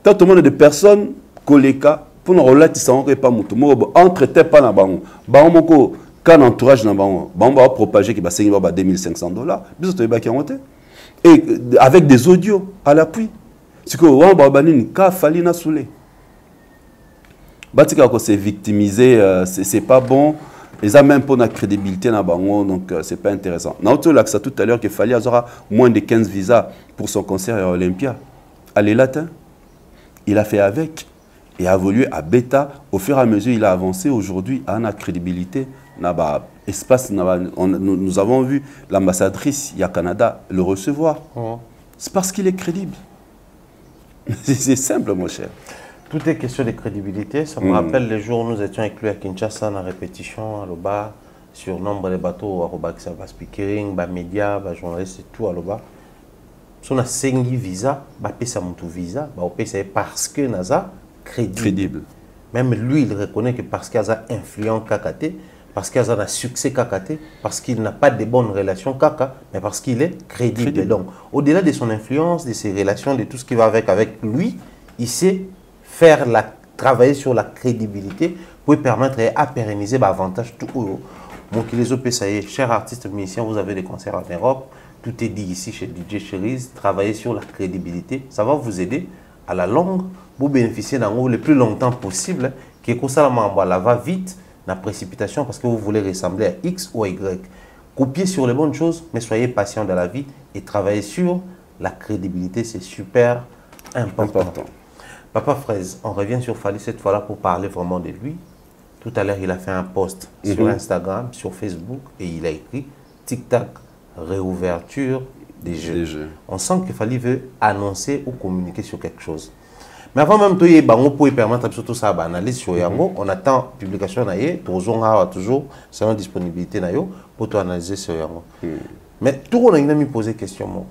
Tant tout le monde de personnes, collègues, pour nous relater ça, on ne pas mutumo. Entre tes pas na bango. Bango quand entourage n'a pas propagé qui va signer $2500, et avec des audios à l'appui. C'est que on va une cas fali na soulé. Batika ko c'est victimisé, c'est pas bon. Ils ont même pas de crédibilité dans bango, donc c'est pas intéressant. Naoto l'a tout à l'heure qu'il fallait avoir moins de 15 visas pour son concert à Olympia. Allez latin, il a fait avec et a évolué à bêta. Au fur et à mesure, il a avancé. Aujourd'hui, à la crédibilité, espace, nous avons vu l'ambassadrice il y a Canada le recevoir. C'est parce qu'il est crédible. C'est simple, mon cher. Tout est question de crédibilité. Ça me rappelle les jours où nous étions inclus à Kinshasa en répétition, à l'Oba, sur nombre de bateaux, à l'Oba, qui ça va speaking, les médias, les journalistes et tout, à l'Oba. Si on a 5 visa, on paye ça visa, on paye ça parce que Naza crédible. Même lui, il reconnaît que parce qu'il a influent KKT, parce qu'il a un succès KKT, parce qu'il n'a pas de bonnes relations KK, mais parce qu'il est crédible. Donc, au-delà de son influence, de ses relations, de tout ce qui va avec lui, il sait travailler sur la crédibilité pour permettre à pérenniser davantage tout. Donc, les OP, ça y est, chers artistes musiciens, vous avez des concerts en Europe, tout est dit ici chez DJ Cherise, travailler sur la crédibilité, ça va vous aider à la longue pour bénéficier d'un le plus longtemps possible, qui est ça va vite, la précipitation, parce que vous voulez ressembler à X ou à Y. Copiez sur les bonnes choses, mais soyez patient dans la vie et travaillez sur la crédibilité, c'est super important. Papa Fraise, on revient sur Fally cette fois-là pour parler vraiment de lui. Tout à l'heure, il a fait un post sur Instagram, sur Facebook, et il a écrit TikTok, réouverture des jeux. On sent que Fally veut annoncer ou communiquer sur quelque chose. Mais avant même de pour permettre surtout ça analyse sur Yango, on attend publication toujours selon disponibilité pour tout analyser sur Yango. Mais tout le monde a mis posé question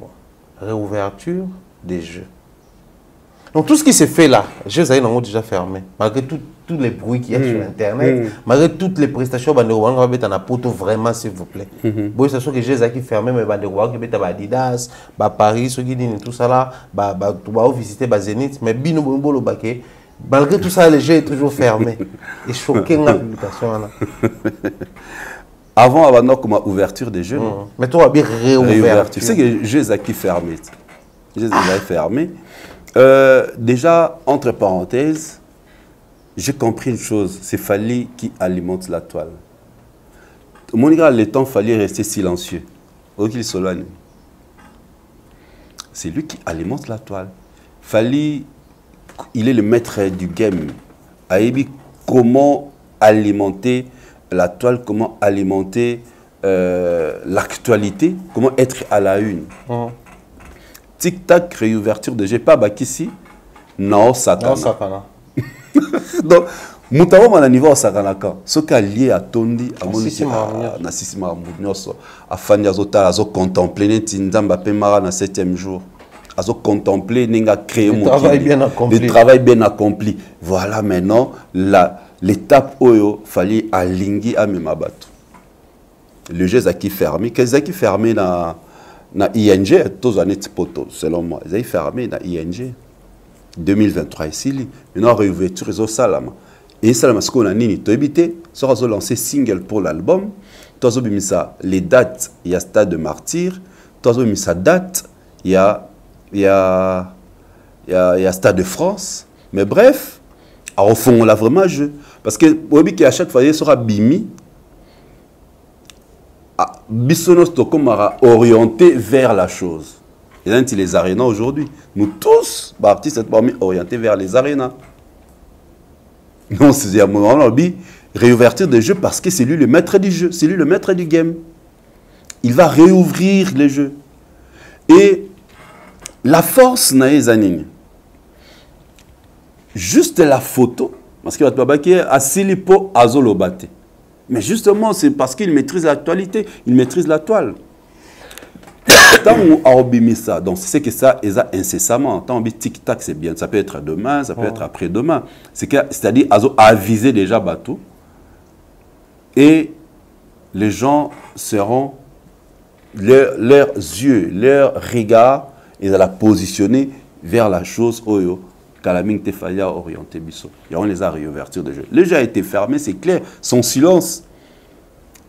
réouverture des jeux. Donc tout ce qui s'est fait là, les jeux ont déjà fermé. Malgré tous les bruits qu'il y a sur Internet, malgré toutes les prestations, on va mettre en poto vraiment, s'il vous plaît. Bon, c'est sûr que les jeux ont fermé, mais on va mettre Adidas, Paris, tout ça là, on va visiter Zénith, mais malgré tout ça, les jeux sont toujours fermés. Et choqué la publication là. Avant, on comme ouverture des jeux. Mais toi, bien réouverture. Tu sais que les jeux ont fermé. Les jeux ont fermé. Déjà, entre parenthèses, j'ai compris une chose, c'est Fally qui alimente la toile. Mon gars, le temps, Fally rester silencieux. C'est lui qui alimente la toile. Fally, il est le maître du game. Aïbi, comment alimenter la toile, comment alimenter l'actualité, comment être à la une. Tic-tac, réouverture de jeu, pas ici, non, Sakana. Donc, Moutaro à niveau Sakana, ce qui est lié à Tondi, à Nassissima Mounioso, à Fania Zota, à contempler, Ntinzamba Pemara, na 7e jour, à contempler, Nenga créer mon travail bien accompli. Voilà maintenant l'étape où il fallait aligner à Memabatu. Le jeu est fermé, qu'est-ce qui est fermé dans na ING, tous années poto, selon moi. Ils ont fermé na ING. 2023 ici, maintenant réouverture réseau Salama. Et Salama, ce qu'on a nini, tu évité, ça va lancer single pour l'album. Tu as mis ça, les dates, il y a Stade de Martyr. Tu as mis ça date, il y a Stade de France. Mais bref, au fond, on l'a vraiment jeu. Parce que, à chaque fois, il sera bimi. Bissonos Tokomara orienté vers la chose. Et là, les arénas aujourd'hui. Nous tous, artistes, sommes orientés vers les arénas. Non, c'est à un moment réouverture des jeux parce que c'est lui le maître du jeu, c'est lui le maître du game. Il va réouvrir les jeux. Et la force n'a anime. Juste la photo, parce qu'il va te à Silipo Azolobate. Mais justement, c'est parce qu'il maîtrise l'actualité, il maîtrise la toile. Tant on a obéi ça, donc c'est que ça est incessamment. Tant on dit tic-tac, c'est bien. Ça peut être demain, ça peut être après-demain. C'est-à-dire, aviser déjà bateau. Et les gens seront, leurs yeux, leurs regards, ils vont la positionner vers la chose Oyo. Kalaming Tefaya orienté Bisso. Et on les a réouverture de jeu. Le jeu a été fermé, c'est clair. Son silence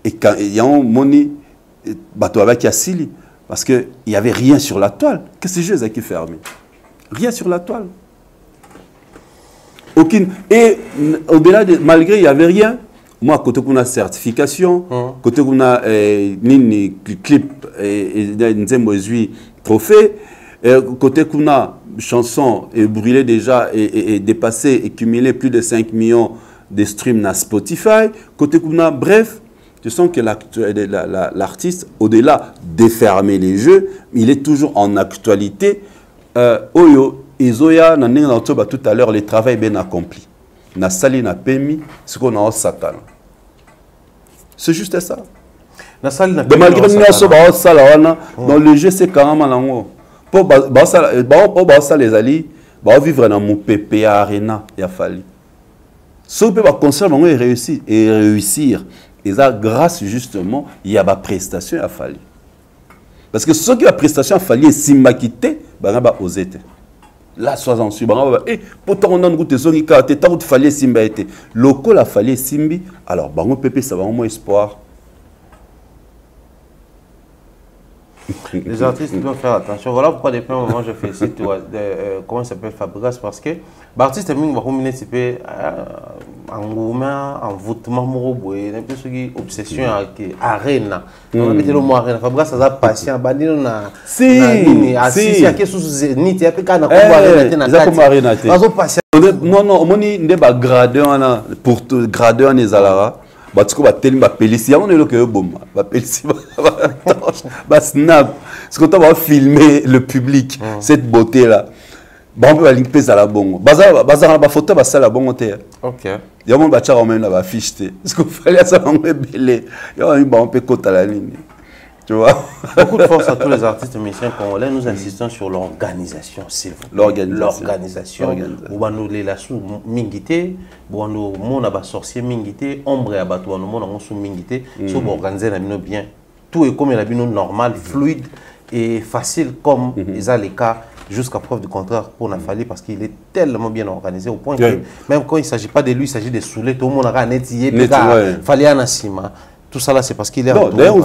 Et quand il y a un moni, bateau avec Yassili, parce qu'il n'y avait rien sur la toile. Qu'est-ce que c'est qui est fermé? Rien sur la toile. Aucune. Et au-delà de, malgré il n'y avait rien, moi, côté qu'on a certification, côté qu'on a nini clip et nzembo trophée, côté qu'on a chanson et brûlé déjà et dépassé et cumulé plus de 5 millions de streams na Spotify, côté qu'on a, bref, je sens que l'artiste, au-delà de fermer les jeux, il est toujours en actualité. Oyo, Izoya, tout à l'heure, le travail bien accompli. Na sali na pemi, ce qu'on a au Satan. C'est juste ça. De malgré nous, dans le jeu, c'est quand même pour les alliés, vivre dans mon PPA Arena, il a fallu. Ce qui peut conserver et réussir, et ça, grâce justement, il y a des prestations à fallu. Parce que ce qui a prestation à fallu, c'est maquité, bah osé. Là, soit en suivant, pourtant on a goûté ce qui a été, tant qu'il fallait simba été. Local a fallu simbi, alors bah on peut ça va au moins espoir. Les artistes doivent faire attention. Voilà pourquoi depuis un moment je félicite comment s'appelle Fabregas, parce que l'artiste va participer en mouvement, en voûtement moroboué, un peu ce qui obsession avec arena. On a mis le mot arena. Fabregas a patient, bandino na si à quelque chose zénith, il y a pas de arena. Non non, on dit des gradeurs pour gradeurs les alara. Batiko ba teli ba pelisi ya on est le que bon ba pelisi ba snap ce qu'on va filmer le public cette beauté là ba on peut link pesa la bongo bazar ba photo ba sala bongo te OK ya mon ba tchara même la ba fiche te ce qu'on fallait ça on est belé ya on peut kota la ligne. Tu vois? Beaucoup de force à tous les artistes musiciens congolais. Nous insistons sur l'organisation, s'il vous plaît. L'organisation. Nous les laissons mingité, nous mon abat sorcier mingité, ombre abattoir nous mon amour mingité, sur organiser la bien. Tout est comme la bino normal, fluide et facile comme les a les cas jusqu'à preuve du contraire pour Nafali parce qu'il est tellement bien organisé au point que même quand il ne s'agit pas de lui, il s'agit de Soulé, tout le monde a nettié, il fallait un assima. Tout ça là, c'est parce qu'il est... Non, d'ailleurs,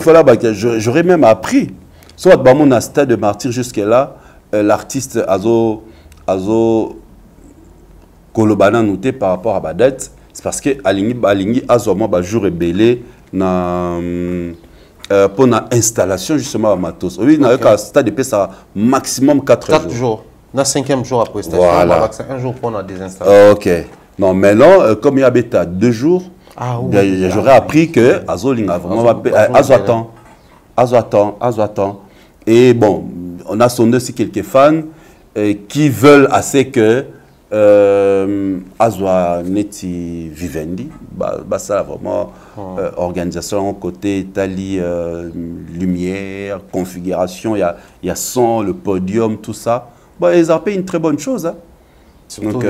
j'aurais même appris. Soit dans mon stade de martyr jusque-là, l'artiste Azo Kolobana noté par rapport à Badet, c'est parce que Alingi Azo moi jour belé na pour une installation justement à Matos. Oui, dans le stade de paix, ça maximum 4 jours. Dans le 5e jour après station, voilà. Un jour pour des installations. OK. Non, maintenant, comme il y a 2 jours, j'aurais appris que Azoling a vraiment Azo attend. Et bon, on a sondé aussi quelques fans qui veulent assez que Azo Neti Vivendi, ça vraiment organisation côté Italie, lumière, configuration, il y a son, le podium, tout ça. Ils ont fait une très bonne chose. Hein. Donc,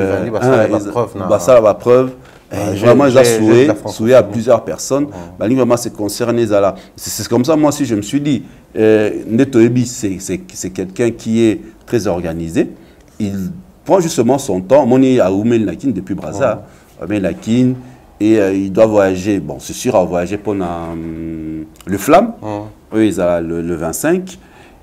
ça la preuve. Vraiment, ils ont souhaité à plusieurs personnes. Vraiment, c'est concerné. C'est comme ça, moi aussi, je me suis dit, Netoebi, c'est quelqu'un qui est très organisé. Il prend justement son temps. Moi, il a Oumel Nakin depuis Brazza. Oumel Nakin. Et il doit voyager. Bon, c'est sûr, il va voyager pendant le Flamme. Oui, ils ont le 25.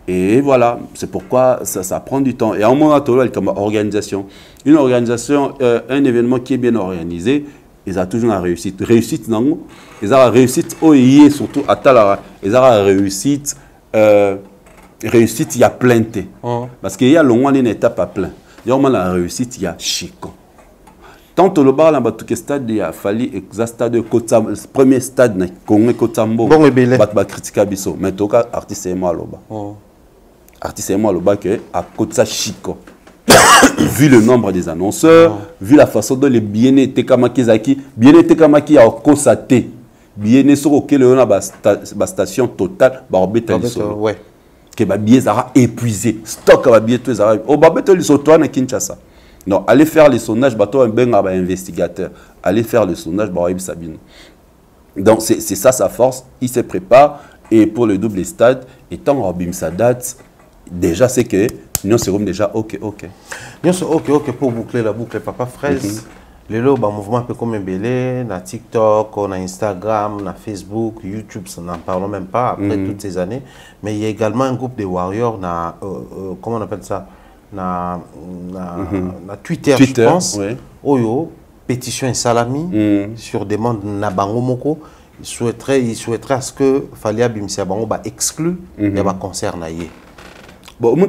Et voilà, c'est pourquoi ça prend du temps. Et à un moment donné, comme organisation, une organisation, un événement qui est bien organisé, ils ont toujours la réussite. Réussite, non? Ils ont la réussite, surtout à Talara. Ils ont la réussite, réussite, il y a plein de parce qu'il y a longtemps une étape à plein. Il y a la réussite, il y a Chico. Tant que le bar, là, tout stade, il a fallu stade premier stade, Congo Kotambo, bat critiquer Bisso. Mais tout cas, artiste et moi, artiste et moi, le bac à côté Chico. Vu le nombre des annonceurs, vu la façon dont les billets Tekamaki Zaki, billets Tekamaki a constaté, billets sur lequel on a la station totale, ouais. Que les billets sont épuisés, stock à billets tous arabes. Au babet les autres na Kinshasa. Non, allez faire les sondages, bateau un ben investigateur, allez faire le sondage, Sabine. Donc c'est ça sa force, il se prépare et pour le double stade, et tant Rabim sa date, déjà c'est que nous serons déjà OK. Nous sommes OK pour boucler la boucle, Papa Fraise. Le mouvement un peu comme Mbélé, na TikTok, na Instagram, na Facebook, YouTube, ça n'en parlons même pas après toutes ces années. Mais il y a également un groupe de warriors, comment on appelle ça, na Twitter, je pense. Oui. Oyo, pétition et salami sur demande na bango moko. Il souhaiterait à ce que Fally Abimisi Bango exclue des concerts naïe. Bon, moi,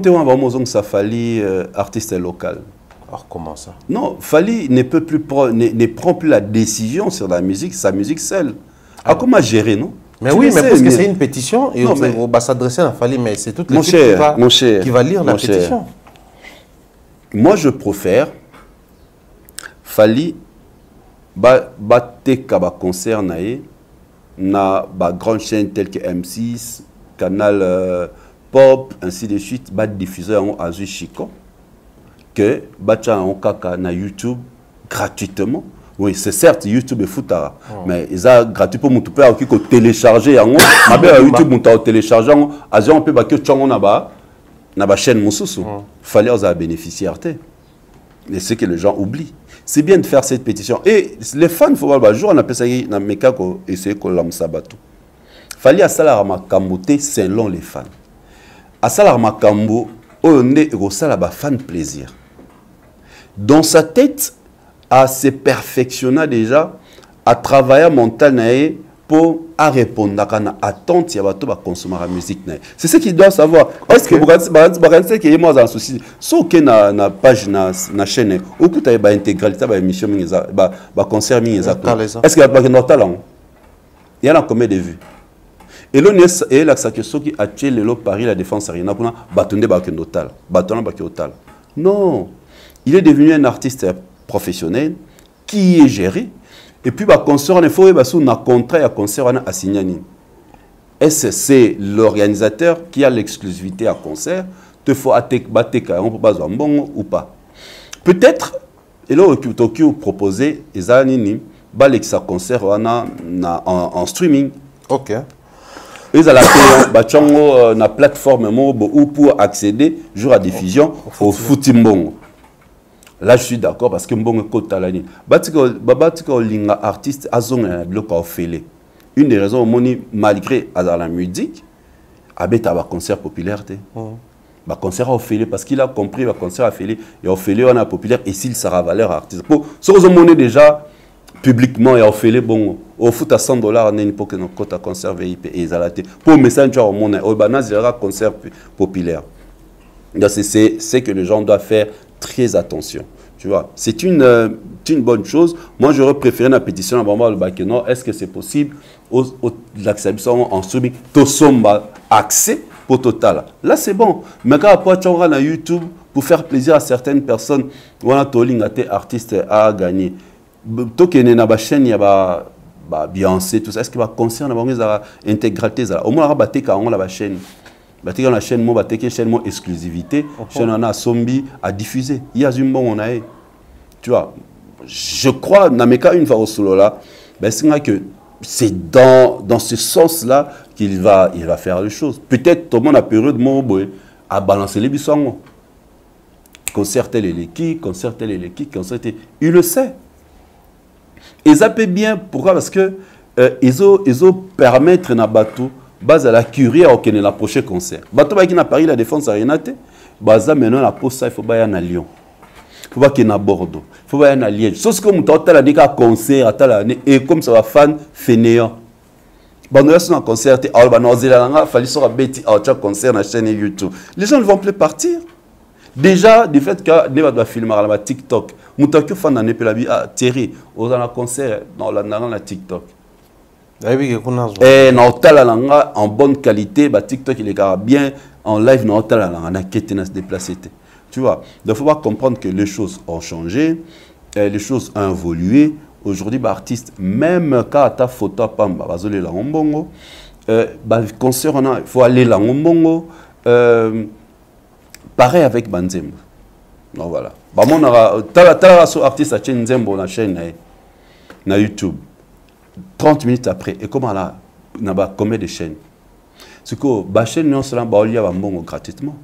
ça Fally artiste local. Alors comment ça? Non, Fally ne prend plus la décision sur la musique, sa musique seule. Ah, comment gérer, non? Mais oui, mais parce que c'est une pétition et on va s'adresser à Fally, mais c'est toute l'équipe qui va lire la pétition. Moi, je préfère Fally battre concert na grande chaîne telle que M6, Canal Pop, ainsi de suite, diffuser en Azu Chico. Que batcha en kaka na YouTube gratuitement. Oui, c'est certes YouTube et foutara, mais ils ont gratuit pour mon tout père qui télécharger en ma belle YouTube mon télécharger en azio on peut ba que chongo na ba chaîne mususu. Fallait aux bénéficier arte. Et c'est que les gens oublient. C'est bien de faire cette pétition et les fans faut voir jour on appelle ça na meka ko essayer ko lamsabatu. Fallait à salar makambote selon les fans. À salar makambo on est au sala ba fan plaisir. Dans sa tête, à se perfectionner déjà, à travailler mental pour répondre à la attente de consommer la musique. C'est ce qu'il doit savoir. Est-ce que vous avez que moi un souci sauf que na page na chaîne ou que tu as intégralité ba émission ba concert est-ce qu'il y a pas de talent? Il y en a combien de vues? Et là et la question qui a tué le Paris la défense arena pour batonner ba total batona ba total. Non. Il est devenu un artiste professionnel qui est géré. Et puis, il faut un contrat à concert à signer. Est-ce que c'est l'organisateur qui a l'exclusivité à concert? Il faut ou pas. Peut-être, et là, Tokyo proposé, ils ont concert en streaming. Ok. Ils ont la plateforme ou pour accéder jour à diffusion au Futimbongo. Là, je suis d'accord parce que Mbongo Kotalani. Babatika Olinga artiste azong na bloc au félé. Une des raisons malgré la musique, abeta ba concert populaire té. Ba concert au félé parce qu'il a compris ba concert à félé et au félé on a populaire et s'il sera valeur artiste. Pour ce que monnaie déjà publiquement et au félé bon au foot à $100 on est pour que nos quota concert VIP et zalaté. Pour message au monde au banazera concert populaire. C'est que les gens doivent faire très attention. Tu vois, c'est une bonne chose. Moi, j'aurais préféré la pétition à Bamba le non. Est-ce que c'est possible l'acceptation en streaming Tosomba accès pour total. Là, c'est bon. Mais quand on va sur YouTube pour faire plaisir à certaines personnes, on a tolling artiste à gagner. Tant qu'il y a une chaîne, il y a Beyoncé, tout ça. Est-ce qu'il va concerner l'intégralité? Au moins, on va battre quand on la chaîne. La chaîne exclusivité, chaîne on a zombie à diffuser. Il y a une bonne tu vois. Je crois Nameka une fois au solo là, que c'est dans ce sens là qu'il va faire les choses. Peut-être tout le monde a période de à balancer les bissons. Concerter les l'équipe, il le sait. Et ça peut bien pourquoi parce que ils ont permettre na bateau base à la curie à aucun la prochain concert. Bateau qui n'a Paris la défense à Renate, base maintenant la poste ça il faut pas y aller à Lyon. Il faut pas qu'il y ait à Bordeaux. Il faut pas y aller à Liège. Sauf que comme tu as dit qu'un concert à telle année et comme ça va fan fainéant. Bando là un concert à Albanozela fallait sur Betty à chaque concert na chaîne YouTube. Les gens ne vont plus partir. Déjà du fait que ne va filmer à la TikTok. Mutaki fan na nepelabi à Thierry aux un concert dans la TikTok. Et en bonne qualité, TikTok il est bien en live, on a quitté se déplacer. Tu vois, donc il faut pas comprendre que les choses ont changé, les choses ont évolué. Aujourd'hui, artiste, même quand ta photo pamba, concert, il faut aller là en bongo. Pareil avec Banzembo. Donc voilà. Artiste à Nzembo na chaîne na YouTube. 30 minutes après, et comment là, il y a combien de chaînes? C'est que la chaîne non seulement gratuitement.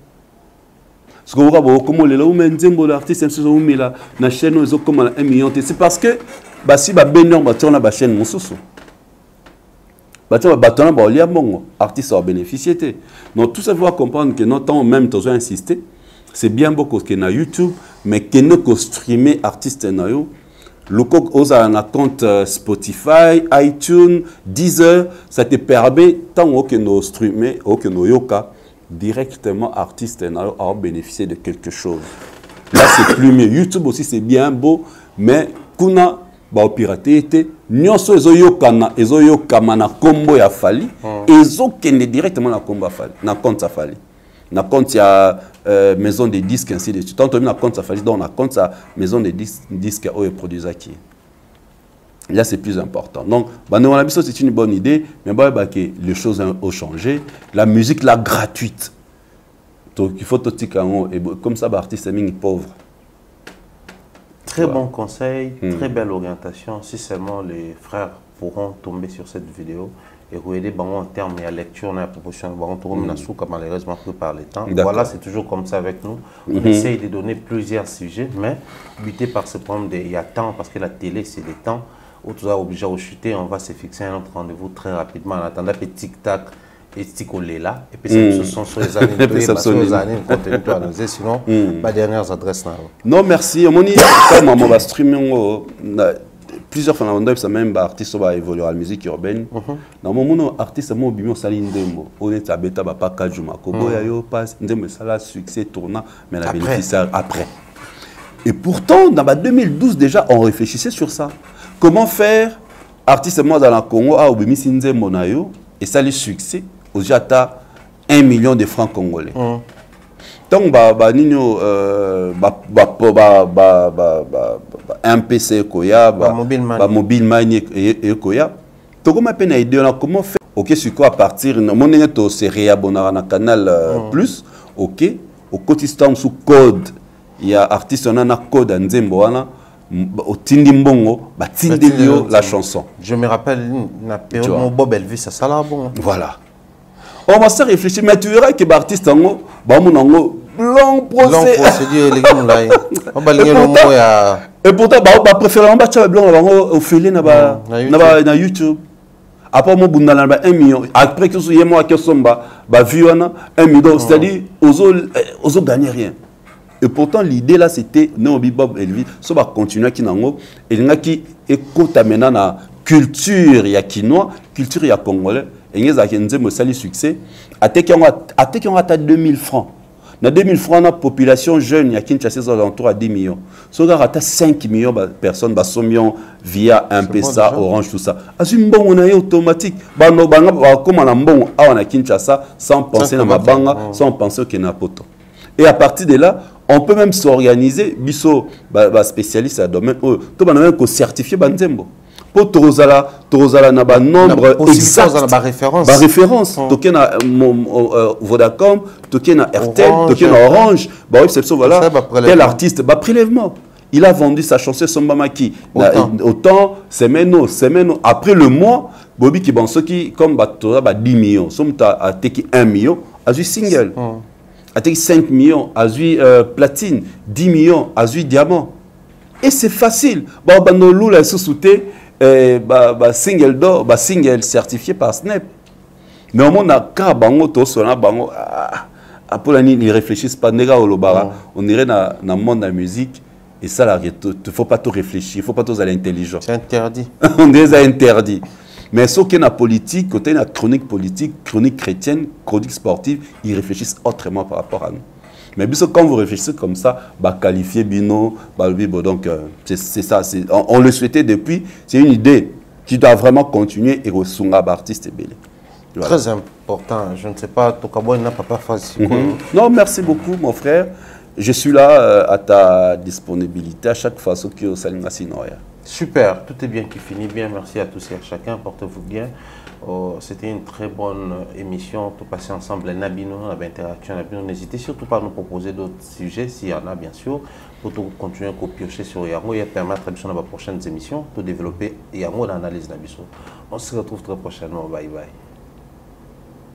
Parce que comment les l'artiste la chaîne comme 1 million. C'est parce que si la chaîne artiste a bénéficié. Donc tout ça faut comprendre que notre temps même tu as insisté. C'est bien beaucoup que na YouTube mais que nous streamer artiste na yo. Le coq aux un compte Spotify, iTunes, Deezer, ça te permet tant que nous streamer ou que nous yoka directement artiste à bénéficier de quelque chose. Là c'est plus mieux. YouTube aussi c'est bien beau mais kuna ba pirateté nyonso ezoyokama na kombo ya Fally ezokende directement na kombo ya Fally na compte ya Fally na compte ya maison de disques ainsi de suite. Tant na compte ya Fally donc na compte ya maison de disques oyo produisa qui. Là c'est plus important. Donc c'est une bonne idée mais que les choses ont changé. La musique là gratuite. Donc il faut tout et comme ça l'artiste est pauvre. Très bon conseil, très belle orientation. Si seulement les frères pourront tomber sur cette vidéo et aider en termes de lecture, on a proposition, malheureusement pris par le temps. Voilà, c'est toujours comme ça avec nous. On essaye de donner plusieurs sujets, mais buté par ce problème il y a temps, parce que la télé, c'est des temps où tu es obligé de chuter, on va se fixer un autre rendez-vous très rapidement. En attendant, tic-tac. Et là, et puis ce sont sur les années, sinon, pas dernières adresses. Non, merci. Comme on va streamer plusieurs fois, ça même artiste va évoluer à la musique urbaine. Dans mon moment, artiste moi bimio sali ndembo. On est à beta ba kajuma kobo ya yo passe ndembo sala succès tournant mais la bénéficiaire après. Et pourtant dans 2012 déjà on réfléchissait sur ça. Comment faire artiste moi dans la Congo a obimi ndembo na yo et ça le succès aux ata 1 million de francs congolais. Donc MPC koya mobile money et koya. Toko ma peine idée comment faire. OK sur quoi à partir mon neto c'est réabonner na canal plus OK au quotidien sous code il y a artiste on a code nzembo wana au tindi mbongo ba tindi la chanson. Je me rappelle na période mon Bob Elvis ça là bon. Voilà. On va se réfléchir, mais tu verras que l'artiste a un long procédure. Et pourtant, on préfère un blanc au félé na YouTube. Après, on a 1 million. Après que ce moi qui somba, 1 million. C'est-à-dire, aux gagner rien. Et pourtant, l'idée là, c'était, non, Bob Elvis, ça va continuer qui nango. Et il y a qui écoute maintenant la culture, il y a quinois, culture, il y a congolais. Et il y a succès. À 2000 francs. Dans 2000 francs, la population jeune, il y a qui chasse aux alentours à 10 millions. Si on a 5 millions de personnes, via un PSA, Orange, tout ça. On a automatique. Comme on a bon, on a Kinshasa, sans penser à ma banga, sans penser au Kenapoto. Et à partir de là, on peut même s'organiser, biso, spécialiste à domaine, tout le monde a certifié Banzembo. Pour Torozala na ba nombre exact ba référence toké na Vodacom toké na Airtel toké na Orange ba exception voilà tel artiste ba prélèvement il a vendu sa chanson Sombamaki autant semaine après le mois Bobby qui pense qui comme ba 10 millions somme a teki 1 million a eu single a teki 5 millions a eu platine 10 millions a eu diamant et c'est facile ba no lula sous-souté single d'or, single certifié par Snap. Mais au moins, quand bango to sona bango, après ils réfléchissent pas. On irait dans le monde de la musique et ça, il ne faut pas tout réfléchir, il ne faut pas tout aller intelligent. C'est interdit. On est interdit. Mais ce qui est la politique, côté la chronique politique, chronique chrétienne, chronique sportive, ils réfléchissent autrement par rapport à nous. Mais quand vous réfléchissez comme ça, qualifier Bino, donc c'est ça. On le souhaitait depuis. C'est une idée qui doit vraiment continuer et ressonger l'artiste belé. Voilà. Très important. Je ne sais pas, Tokabo n'a pas facile. Non, merci beaucoup, mon frère. Je suis là à ta disponibilité à chaque fois. Super, tout est bien qui finit bien. Merci à tous et à chacun. Portez-vous bien. C'était une très bonne émission. Tout passer ensemble, Nabino, on avait interaction. N'hésitez surtout pas à nous proposer d'autres sujets, s'il y en a bien sûr, pour continuer à piocher sur Yango et permettre dans les prochaines émissions de développer Yango l'analyse Nabiso. On se retrouve très prochainement. Bye bye.